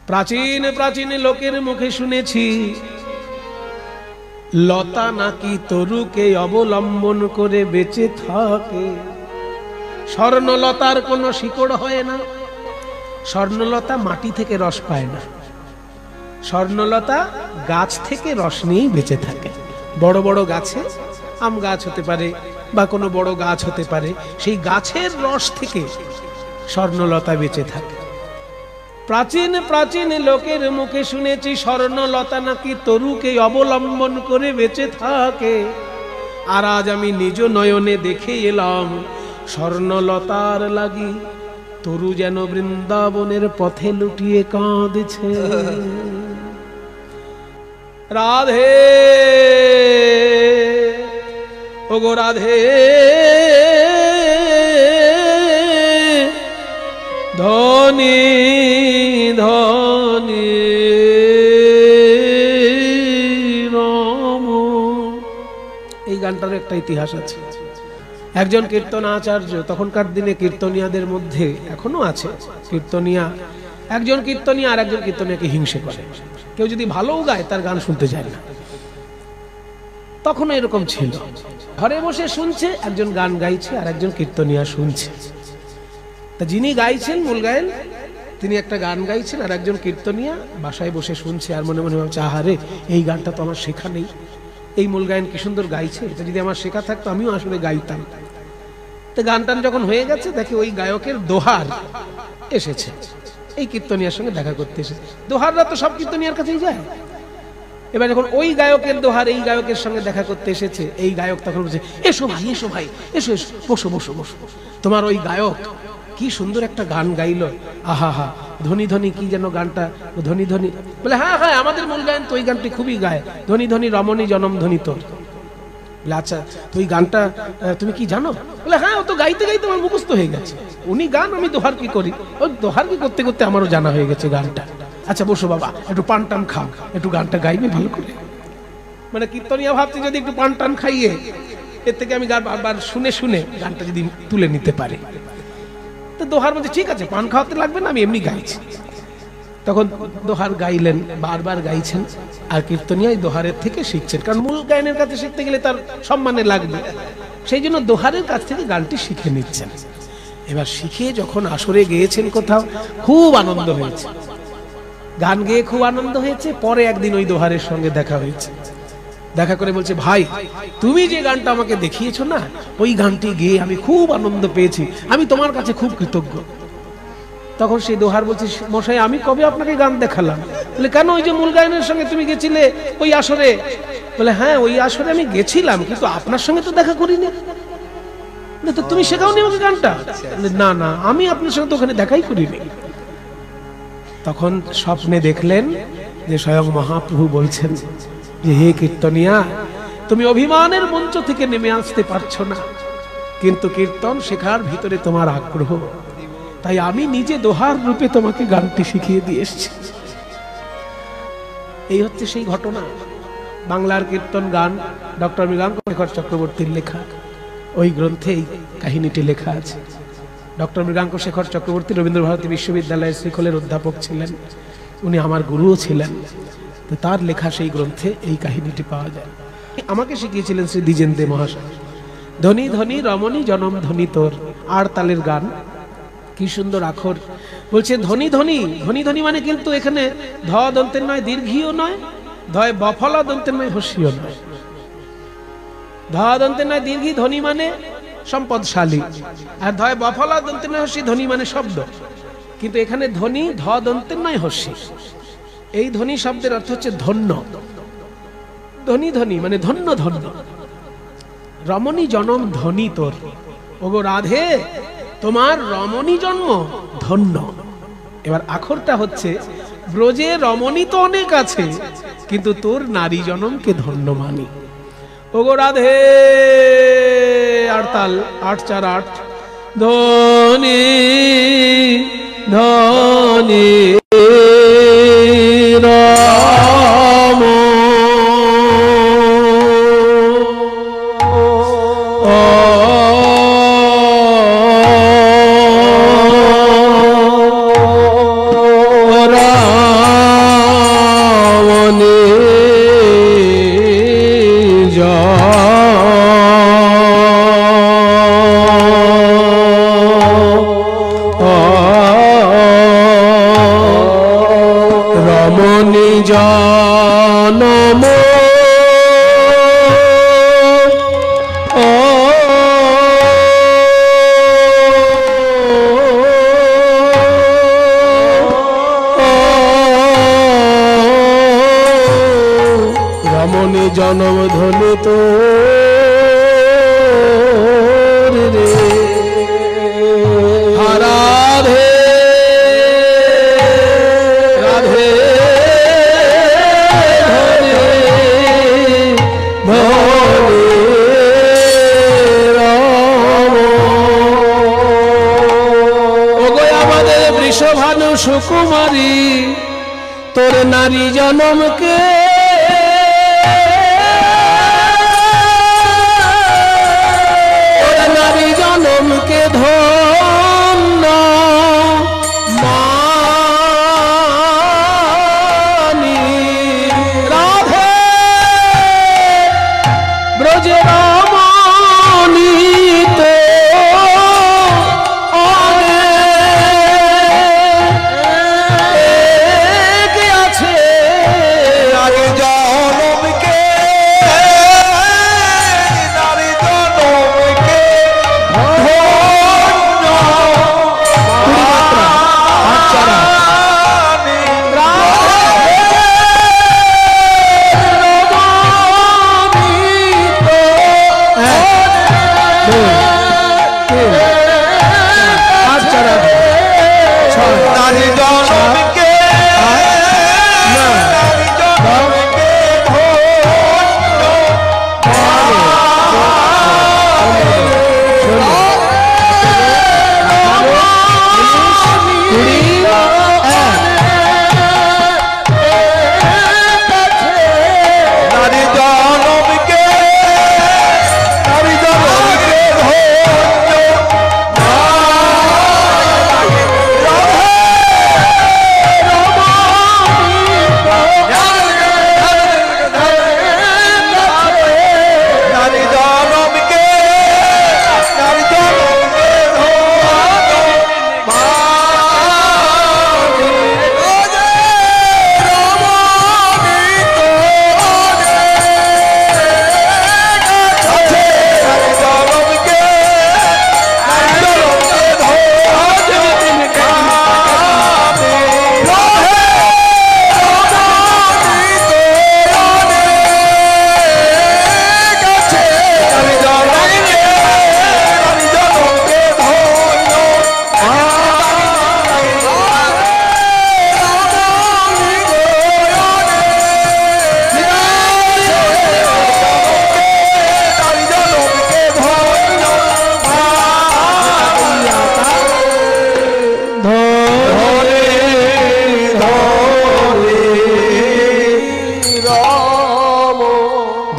A: প্রাচীন প্রাচীন লোকের মুখে শুনেছি, লতা নাকি তরুকে অবলম্বন করে বেঁচে থাকে। স্বর্ণলতার কোনো শিকড় হয় না। স্বর্ণলতা মাটি থেকে রস পায় না। স্বর্ণলতা গাছ থেকে রস নিয়েই বেঁচে থাকে। বড় বড় গাছে, আম গাছ হতে পারে বা কোনো বড় গাছ হতে পারে, সেই গাছের রস থেকে স্বর্ণলতা বেঁচে থাকে। প্রাচীন প্রাচীন লোকের মুখে শুনেছি, স্বর্ণলতা নাকি তরুকে অবলম্বন করে বেঁচে থাকে। আর আজ আমি নিজ নয়নে দেখে এলাম, স্বর্ণলতার লাগি তরু যেন বৃন্দাবনের পথে লুটিয়ে কাঁদছে। রাধে ওগো রাধে, ধনী ধনী রাম। এই গানটার একটা ইতিহাস আছে। একজন কীর্তন আচার্য, তখনকার দিনে কীর্তনিয়াদের মধ্যে এখনো আছে কীর্তনিয়া, একজন কীর্তনিয়া আর একজন কীর্তনিয়াকে হিংসে করে। কেউ যদি ভালোও গায় তার গান শুনতে যায় না। তখন এরকম ছিল। ঘরে বসে শুনছে, একজন গান গাইছে আর একজন কীর্তনিয়া শুনছে। তা যিনি গাইছেন, মূল গায়েন, তিনি একটা গান গাইছেন আর একজন কীর্তনিয়া বাসায় বসে শুনছে আর মনে মনে ভাবছে, আহারে এই গানটা তো আমার শেখা নেই। এই মূল গায়েন কি সুন্দর গাইছে, এটা যদি আমার শেখা থাকতো আমিও আসলে গাইতাম। তো গানটান যখন হয়ে গেছে, দেখে ওই গায়কের দোহার এসেছে, এই কীর্তনিয়ার সঙ্গে দেখা করতে এসেছে। দোহাররা তো সব কীর্তনিয়ার কাছেই যায়। এবার যখন ওই গায়কের দোহার এই গায়কের সঙ্গে দেখা করতে এসেছে, এই গায়ক তখন বলছে, এসো ভাই, এসো ভাই, এসো এসো, বসো বসো বসো, তোমার ওই গায়ক কি সুন্দর একটা গান গাইলো, আহা হা, ধনী ধনী কি যেন গানটা, ধনী ধনী, বলে হ্যাঁ হ্যাঁ আমাদের মূল গায়ন তো ওই গানটি খুবই গায়, ধনী ধনী রমণী জনম ধনী তোর। বলে আচ্ছা, তো ওই গানটা তুমি কি জানো? বলে হ্যাঁ, ও তো গাইতে গাইতে আমার মুখস্থ হয়ে গেছে। উনি গান, আমি দোহার কি করি, ওই দোহার কি করতে করতে আমারও জানা হয়ে গেছে গানটা। আচ্ছা বসো বাবা, একটু পান টান খাও, একটু গানটা গাইবে ভালো করে। মানে কীর্তনিয়া ভাবছি যদি একটু পান টান খাইয়ে এর থেকে আমি গান বারবার শুনে শুনে গানটা যদি তুলে নিতে পারি। তো দোহার বলছে ঠিক আছে, পান খাওয়াতে লাগবে না, আমি এমনি গাইছি। তখন দোহার গাইলেন, বারবার গাইছেন, আর কীর্তনিয়ায় দোহারের থেকে শিখছেন, কারণ মূল গায়নের কাছে শিখতে গেলে তার সম্মানে লাগবে, সেই জন্য দোহারের কাছ থেকে গানটি শিখে নিচ্ছেন। এবার শিখে যখন আসরে গেয়েছেন কোথাও, খুব আনন্দ হয়েছে, গান গেয়ে খুব আনন্দ হয়েছে। পরে একদিন ওই দোহারের সঙ্গে দেখা হয়েছে, দেখা করে বলছে ভাই তুমি যে গানটা আমাকে দেখিয়েছো না, ওই গানটি গেয়ে আমি খুব আনন্দ পেয়েছি, আমি তোমার কাছে খুব কৃতজ্ঞ। তখন সেই দোহার বলছে মশাই আমি কবে আপনাকে গান দেখালাম? বলে কেন, ওই যে মূল গায়নের সঙ্গে তুমি গেছিলে ওই আসরে? বলে হ্যাঁ ওই আসরে আমি গেছিলাম, কিন্তু আপনার সঙ্গে তো দেখা করিনি। তো তুমি শেখাওনি আমাকে গানটা? না না, আমি আপনার সঙ্গে তো ওখানে দেখাই করিনি। তখন স্বপ্নে দেখলেন যে স্বয়ং মহাপ্রভু বলছেন যে হে কীর্তনিয়া, তুমি অভিমানের মঞ্চ থেকে নেমে আসতে পারছো না, কিন্তু কীর্তন শেখার ভিতরে তোমার আগ্রহ, তাই আমি নিজে দোহার রূপে তোমাকে গানটি শিখিয়ে দিয়ে এসেছি। এই হচ্ছে সেই ঘটনা। বাংলার কীর্তন গান ডক্টর মৃগাঙ্ক শেখর চক্রবর্তীর লেখা, ওই গ্রন্থে এই কাহিনীটি লেখা আছে। ডক্টর মৃগাঙ্ক শেখর চক্রবর্তী রবীন্দ্রভারতী বিশ্ববিদ্যালয়ের শ্রীখোলের অধ্যাপক ছিলেন, উনি আমার গুরুও ছিলেন। তো তার লেখা সেই গ্রন্থে এই কাহিনীটি পাওয়া যায়। আমাকে শিখিয়েছিলেন শ্রী দ্বিজেন দে মহাশয়। ধনী ধনী রমণী জনম ধনী তোর, আর তালের গান, কি সুন্দর আখর। বলছে ধনী ধনী, ধনী ধনী মানে কিন্তু এখানে ধ দন্তের নয়, দীর্ঘিও নয়, ধয় বফলা দন্তের নয়, হস্যিও নয়, ধ দন্তের নয় দীর্ঘি, ধনী মানে সম্পদশালী, আর ধয় বফলা দন্তের নয় হস্যি, ধনী মানে শব্দ। কিন্তু এখানে ধনী ধ দন্তের নয় হস্যি, এই ধনী শব্দের অর্থ হচ্ছে ধন্য। ধনী ধনী মানে ধন্য ধন্য। রমণী জনম ধনী তোর, ওগো রাধে তোমার রমণী জন্ম ধন্য। এবার আখরটা হচ্ছে ব্রজে রমণী তো অনেক আছে, কিন্তু তোর নারী জনমকে ধন্য মানি। ওগো রাধে, আটতাল 8-4-8, ধনী ধনী রাম জনম ধনী তো রে রাধে রাধে আমাদের বৃষভানু সুকুমারী তোর নারী জনমকে জনমকে ধন্য মানি। রাধে ব্রজে রমণী তো অনেক আছে, আগে জনমকে নারী জনমকে ধন্য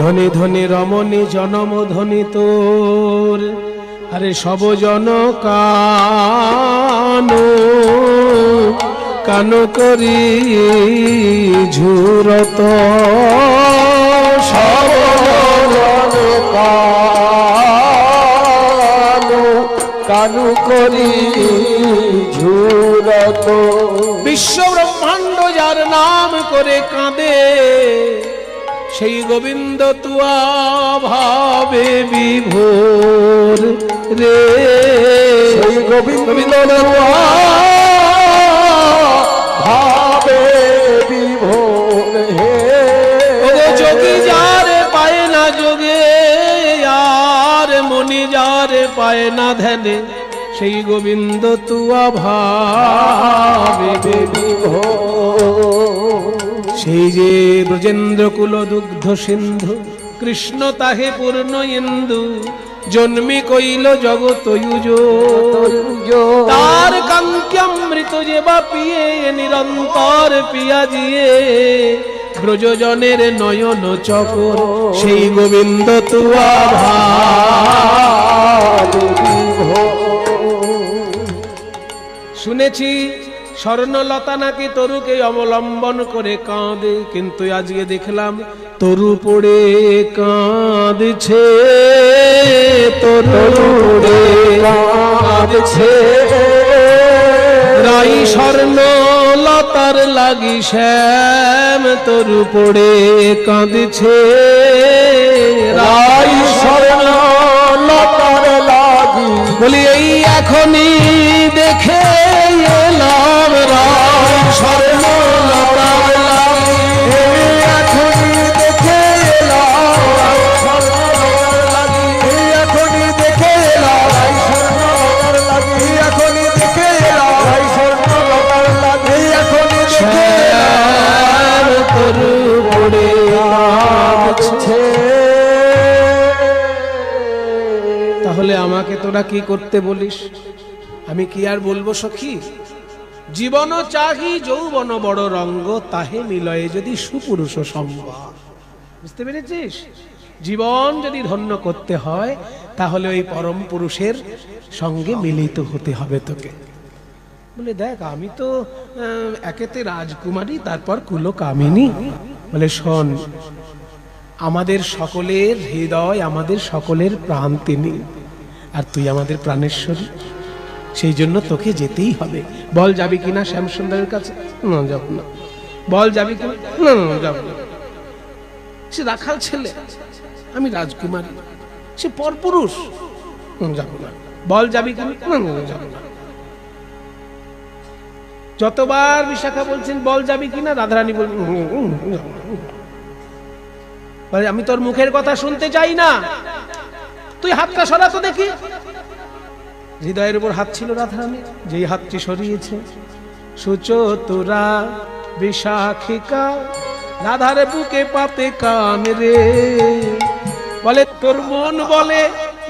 A: ধনে ধনে রমণী জনম ধ্বনি তোর, আরে সব জন কানো কানো করি ঝুরত,
B: সব জন কানু কানু করি ঝুরত।
A: বিশ্ব ব্রহ্মাণ্ড যার নাম করে কাঁদে, সেই গোবিন্দ তুয়া ভাবে বিভোর রে,
B: সেই গোবিন্দ ভাবে বিভোর হে।
A: যোগী যারে পায় না যোগে, আর মনি যারে পায় না ধ্যানে, সেই গোবিন্দ তুয়া ভাবে
B: বিভোর।
A: সেই যে ব্রজেন্দ্র কুল দুগ্ধ সিন্ধু, কৃষ্ণ তাহে পূর্ণ ইন্দু, জন্মি কইল জগত তার কাঙ্ক্ষামৃত যে বা পিয়ে নিরন্তর পিয়াজিয়ে, ব্রজজনের নয়ন চকর, সেই গোবিন্দ তুয়া ভাবে বিভোর। শুনেছি স্বর্ণলতা নাকি তরুকে অবলম্বন করে কাঁদে, কিন্তু আজকে দেখলাম তরু পড়ে কাঁদছে, তরু পড়ে কাঁদছে। রাই স্বর্ণলতার লাগি শ্যাম তরু পড়ে কাঁদছে,
B: রাই স্বর্ণলতার লাগি।
A: বলি এই এখনই দেখে এলাম রাই স্বর্ণলতার লাগি,
B: এখনই দেখে এলাম রাই স্বর্ণলতার লাগি, এখনই দেখে এলাম রাই স্বর্ণলতার লাগি, এখনই দেখে এলাম রাই স্বর্ণলতার লাগি, এখনই দেখে এলাম
A: তরু পড়ে কাঁদছে। তাহলে আমাকে তোরা কি করতে বলিস? আমি কি আর বলবো সখী? জীবন চাহি যৌবন বড় রঙ্গ, তাহে মিলয়ে যদি সুপুরুষ সঙ্গ। বুঝতে পেরেছিস? জীবন যদি ধন্য করতে হয়, তাহলে ওই পরম পুরুষের সঙ্গে মিলিত হতে হবে তোকে। বলে দেখ, আমি তো একেতে রাজকুমারী, তারপর কুলকামিনী। বলে শোন, আমাদের সকলের হৃদয়, আমাদের সকলের প্রাণ তিনি, আর তুই আমাদের প্রাণেশ্বরী। সেই জন্য তোকে যেতেই হবে। বল যাবি কিনা শ্যামসুন্দরের কাছে? না, যাব না। বল যাবি কিনা? না, যাব না। সে রাখাল ছেলে, আমি রাজকুমারী, সে পরপুরুষ, যাব না। বল যাবি কিনা? না, যাব না। যতবার বিশাখা বলছেন বল যাবি কিনা, রাধারানী বলবেন আমি তোর মুখের কথা শুনতে চাই না, তুই হাতটা সরা তো দেখি। হৃদয়ের উপর হাত ছিল রাধারানী, যেই হাতটি সরিয়েছে, সুচতুরা বিশাখিকা রাধার বুকে পাতে কান রে। বলে তোর মন বলে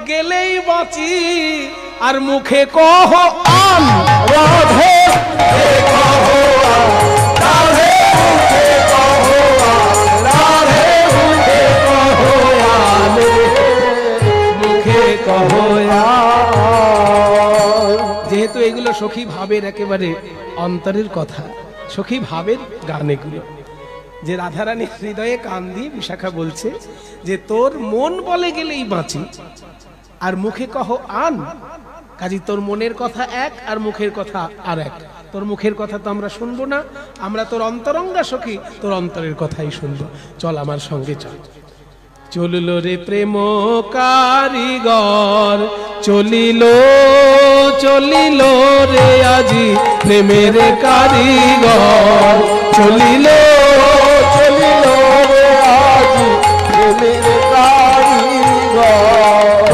A: গেলেই বাঁচি, আর মুখে কহ আন রাধে, যেহেতু এগুলো সখী ভাবের একেবারে অন্তরের কথা, সখী ভাবের গান এগুলো, যে রাধারানীর হৃদয়ে কান দিয়ে বিশাখা বলছে যে তোর মন বলে গেলেই বাঁচি, আর মুখে কহ আন। কাজী তোর মনের কথা এক, আর মুখের কথা আর এক। তোর মুখের কথা তো আমরা শুনবো না, আমরা তোর অন্তরঙ্গা সখী, তোর অন্তরের কথাই শুনবো। চল আমার সঙ্গে চল। চলিল রে প্রেম কারিগর, চলিল চলিল রে আজি প্রেমের কারিগর, চলিল
B: চলিল রে আজি প্রেমের কারিগর।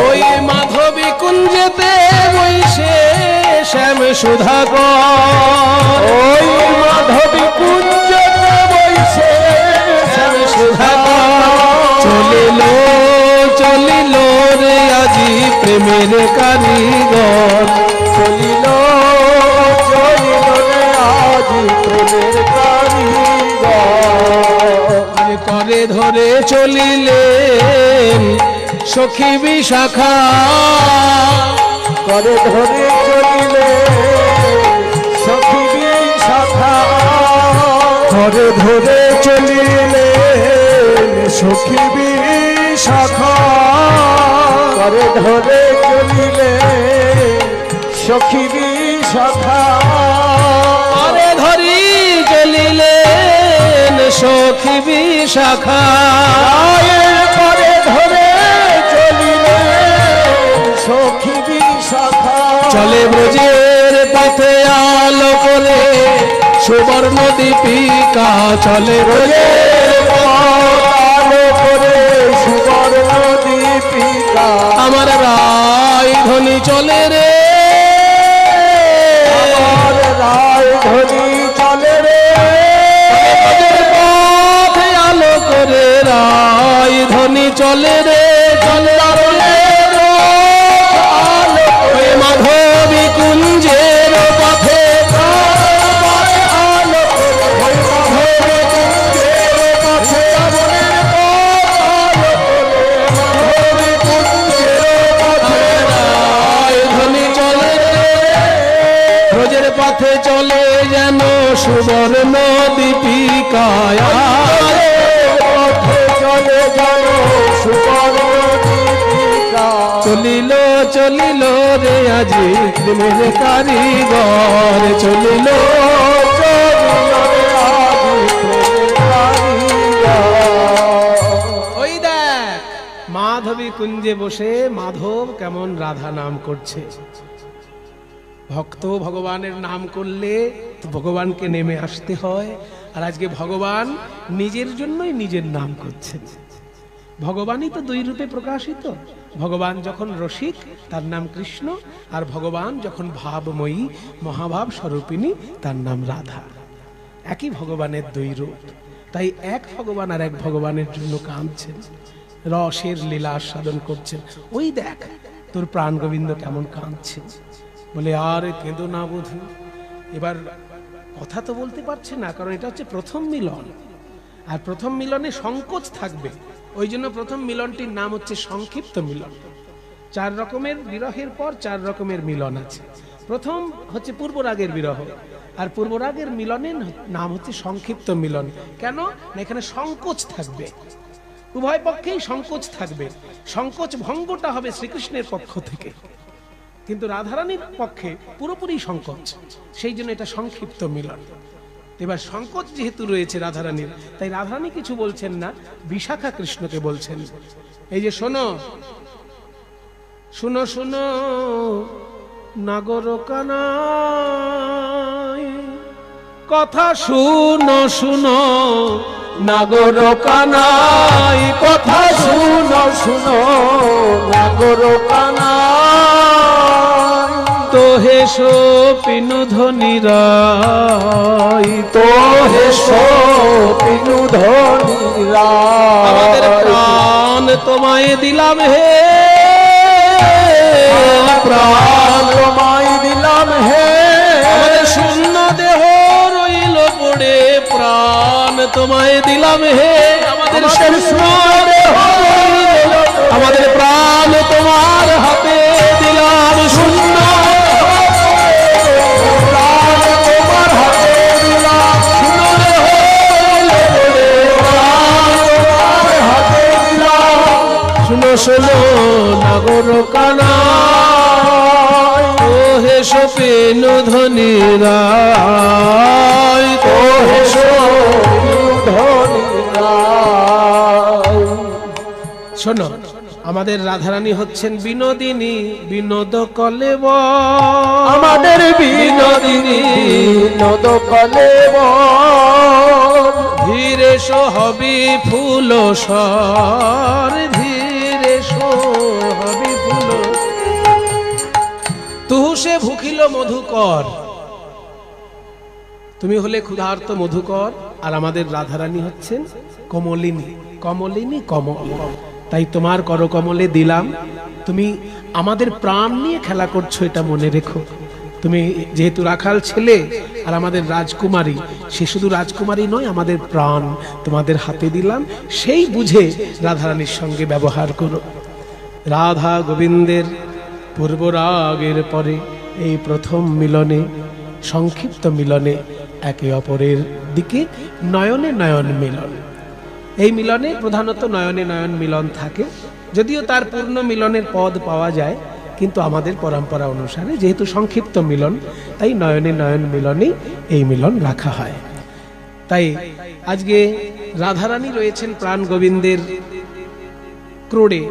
A: ওই মাধবী কুঞ্জেতে বৈশে শ্যাম সুধাকর,
B: ওই মাধবী কুঞ্জেতে বৈশে শ্যাম সুধাকর।
A: চলিল চলিল রে আজি প্রেমের কারিগর,
B: চলিল চলিল রে আজি প্রেমের কারিগর।
A: করে ধরে ধরে চলিলেন সখী বিশাখা,
B: করে ধরে চলিলে সখী বিশাখা, করে ধরে চলিলে সখী বিশাখা, করে ধরে চলিলে সখী বিশাখা,
A: করে ধরি চলিলেন সখী বিশাখা,
B: করে ধরে চলিলে সখী বিশাখা,
A: চলে ব্রজের পথে আলো করে সুবর্ণ দীপিকা, চলে ব্রজের
B: আলো করে সুবর্ণ দীপিকা,
A: আমার রায় ধ্বনি চলে রে,
B: আমার রায় ধ্বনি চলে রে,
A: পথে আলো করে রায় ধ্বনি চলে রে, চলে মাধবী কুঞ্জের পথে ব্রজের পথে চলে যেন সুবর্ণ দীপিকায়,
B: চলে যেন সুবর্ণ দীপিকা,
A: চলিল চলিল রে আজি দিনের কারিগর, চলিল ওই দেখ মাধবী কুঞ্জে বসে মাধব কেমন রাধা নাম করছে। ভক্ত ভগবানের নাম করলে ভগবানকে নেমে আসতে হয়, আর আজকে ভগবান নিজের জন্যই নিজের নাম করছেন। ভগবানই তো দুই রূপে প্রকাশিত, ভগবান যখন রসিক তার নাম কৃষ্ণ, আর ভগবান যখন ভাবময়ী মহাভাব স্বরূপিণী তার নাম রাধা। একই ভগবানের দুই রূপ, তাই এক ভগবান আর এক ভগবানের জন্য কাঁদছেন, রসের লীলা আস্বাদন করছেন। ওই দেখ তোর প্রাণ গোবিন্দ কেমন কাঁদছে, বলে আর কেঁদো না বধূ। এবার কথা তো বলতে পারছে না, কারণ এটা হচ্ছে প্রথম মিলন, আর প্রথম মিলনে সংকোচ থাকবে, ওই জন্য প্রথম মিলনটির নাম হচ্ছে সংক্ষিপ্ত মিলন। 4 রকমের বিরহের পর 4 রকমের মিলন আছে। প্রথম হচ্ছে পূর্বরাগের বিরহ, আর পূর্বরাগের মিলনের নাম হচ্ছে সংক্ষিপ্ত মিলন। কেন না, এখানে সংকোচ থাকবে, উভয় পক্ষেই সংকোচ থাকবে। সংকোচ ভঙ্গটা হবে শ্রীকৃষ্ণের পক্ষ থেকে, কিন্তু রাধারানীর পক্ষে পুরোপুরি সংকোচ, সেই জন্য এটা সংক্ষিপ্ত মিলন। এবার সংকোচ যেহেতু রয়েছে রাধারানীর, তাই রাধারানী কিছু বলছেন না, বিশাখা কৃষ্ণকে বলছেন, এই যে শোনো শুনো শুনো নাগর কানাই, কথা শুনো শুনো নাগর কানাই, কথা
B: শুনো শুনো নাগর কানাই,
A: তো হেসো পিনু ধ্বনি রাই,
B: তো হেসো পিনু ধ্বনি রাই,
A: আমাদের প্রাণ তোমায় দিলাম হে,
B: প্রাণ তোমায় দিলাম হে,
A: আমাদের শূন্য দেহ রইল পড়ে, প্রাণ তোমায় দিলাম হে, আমাদের শূন্য দেহ, আমাদের প্রাণ তোমার হাতে দিলাম, শূন্য
B: প্রাণ তোমার হাতে দিলাম,
A: শূন্য দেহ রইল পড়ে, প্রাণ
B: তোমার হাতে দিলাম,
A: শুনো শুনো নাগর কানাই, ও হেসো পেনু ধ্বনি রাই,
B: তো হেসো পিনু ধ্বনি রাই।
A: শোনো, আমাদের রাধারানী হচ্ছেন বিনোদিনী, বিনোদ কলেব,
B: আমাদের বিনোদিনী বিনোদ কলেব,
A: ধীরে সো হবি ফুল সর, ধীরে সো হবি ফুল, তুহু সে ভুখিল মধুকর, তুমি হলে ক্ষুধার্ত মধুকর, আর আমাদের রাধারানী হচ্ছেন কমলিনী, কমলিনী কমল। তাই তোমার করকমলে দিলাম, তুমি আমাদের প্রাণ নিয়ে খেলা করছো, এটা মনে রেখো। তুমি যেহেতু রাখাল ছেলে আর আমাদের রাজকুমারী, সে শুধু রাজকুমারী নয়, আমাদের প্রাণ তোমাদের হাতে দিলাম, সেই বুঝে রাধারানীর সঙ্গে ব্যবহার করো। রাধা গোবিন্দের পূর্বরাগের পরে এই প্রথম মিলনে, সংক্ষিপ্ত মিলনে, একে অপরের দিকে নয়নে নয়ন মিলন। এই মিলনে প্রধানত নয়নে নয়ন মিলন থাকে, যদিও তার পূর্ণ মিলনের পদ পাওয়া যায়, কিন্তু আমাদের পরম্পরা অনুসারে যেহেতু সংক্ষিপ্ত মিলন, তাই নয়নে নয়ন মিলনেই এই মিলন রাখা হয়। তাই আজকে রাধারানী রয়েছেন প্রাণ গোবিন্দের ক্রোড়ে,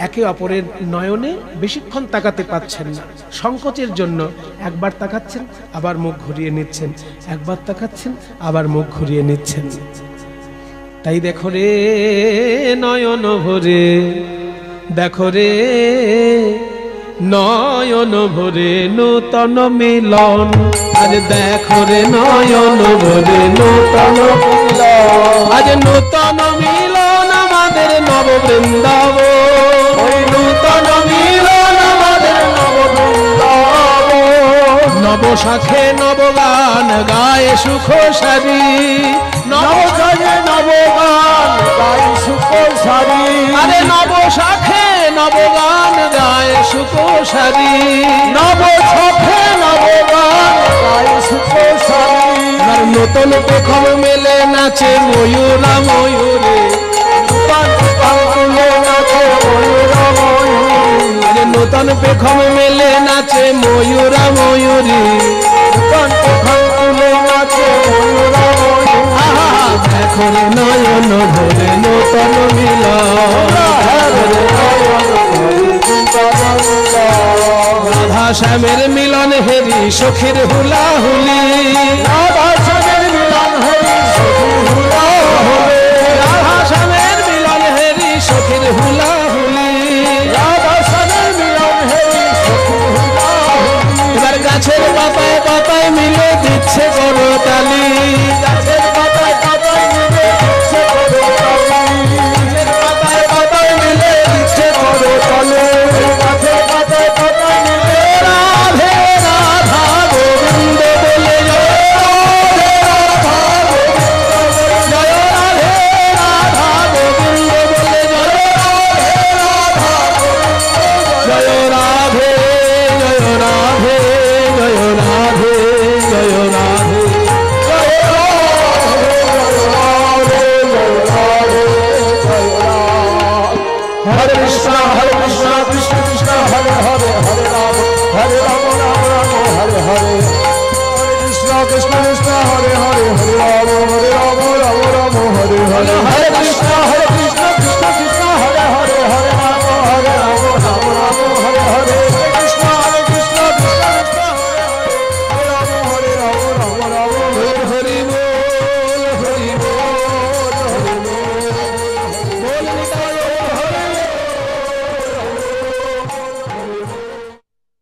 A: একে অপরের নয়নে বেশিক্ষণ তাকাতে পাচ্ছেন না, সংকোচের জন্য একবার তাকাচ্ছেন আবার মুখ ঘুরিয়ে নিচ্ছেন, একবার তাকাচ্ছেন আবার মুখ ঘুরিয়ে নিচ্ছেন। তাই দেখো রে নয়ন ভরে, দেখো রে নয়ন ভরে নূতন মিলন, আজ দেখো রে নয়ন ভরে নূতন মিলন, আজ নূতন মিলন আমাদের নব বৃন্দাবন, ওই নূতন মিলন আমাদের নব বৃন্দাবন। নব শাখে নবগান গায়ে সুখ সারি, নব শাখে নবগান গায়ে সুখ সারি, আরে নব শাখে নবগান গায়ে সুখ সারি, নব শাখে নবগান গায়ে সুখ সারি। আর নতুন পেখম মেলে নাচে ময়ূরা ময়ূরে, নতুন পেখম মেলে নাচে ময়ূরা ময়ূরী, দেখো রে নয়ন ভরে নূতন মিলন, রাধা শ্যামের মিলন হেরি সখীর হুলা হুলি, রাধা শ্যামের মিলন হেরি সখীর হুলা হুলি, রাধা শ্যামের মিলন হেরি সখীর হুলা হুলি, রাধা শ্যামের মিলন হেরি সখীর হুলা হুলি। এবার গাছের পাতায় পাতায় মিলে দিচ্ছে করতালি, গাছের পাতায় পাতায় মিলে দিচ্ছে করতালি, গাছের পাতায় পাতায় মিলে দিচ্ছে করতালি, গাছের পাতায় পাতায় মিলে রাধে রাধা গোবিন্দ বলে জয় রাধে রাধা গোবিন্দ বলে জয় রাধে জয় রাধে জয় রাধে জয় রাধে হরে কৃষ্ণ কৃষ্ণ কৃষ্ণ হরে হরে, হরে রাম রাম রাম হরে হরে, হরে কৃষ্ণ কৃষ্ণ কৃষ্ণ হরে হরে, হরে রাম রাম রাম হরে হরে।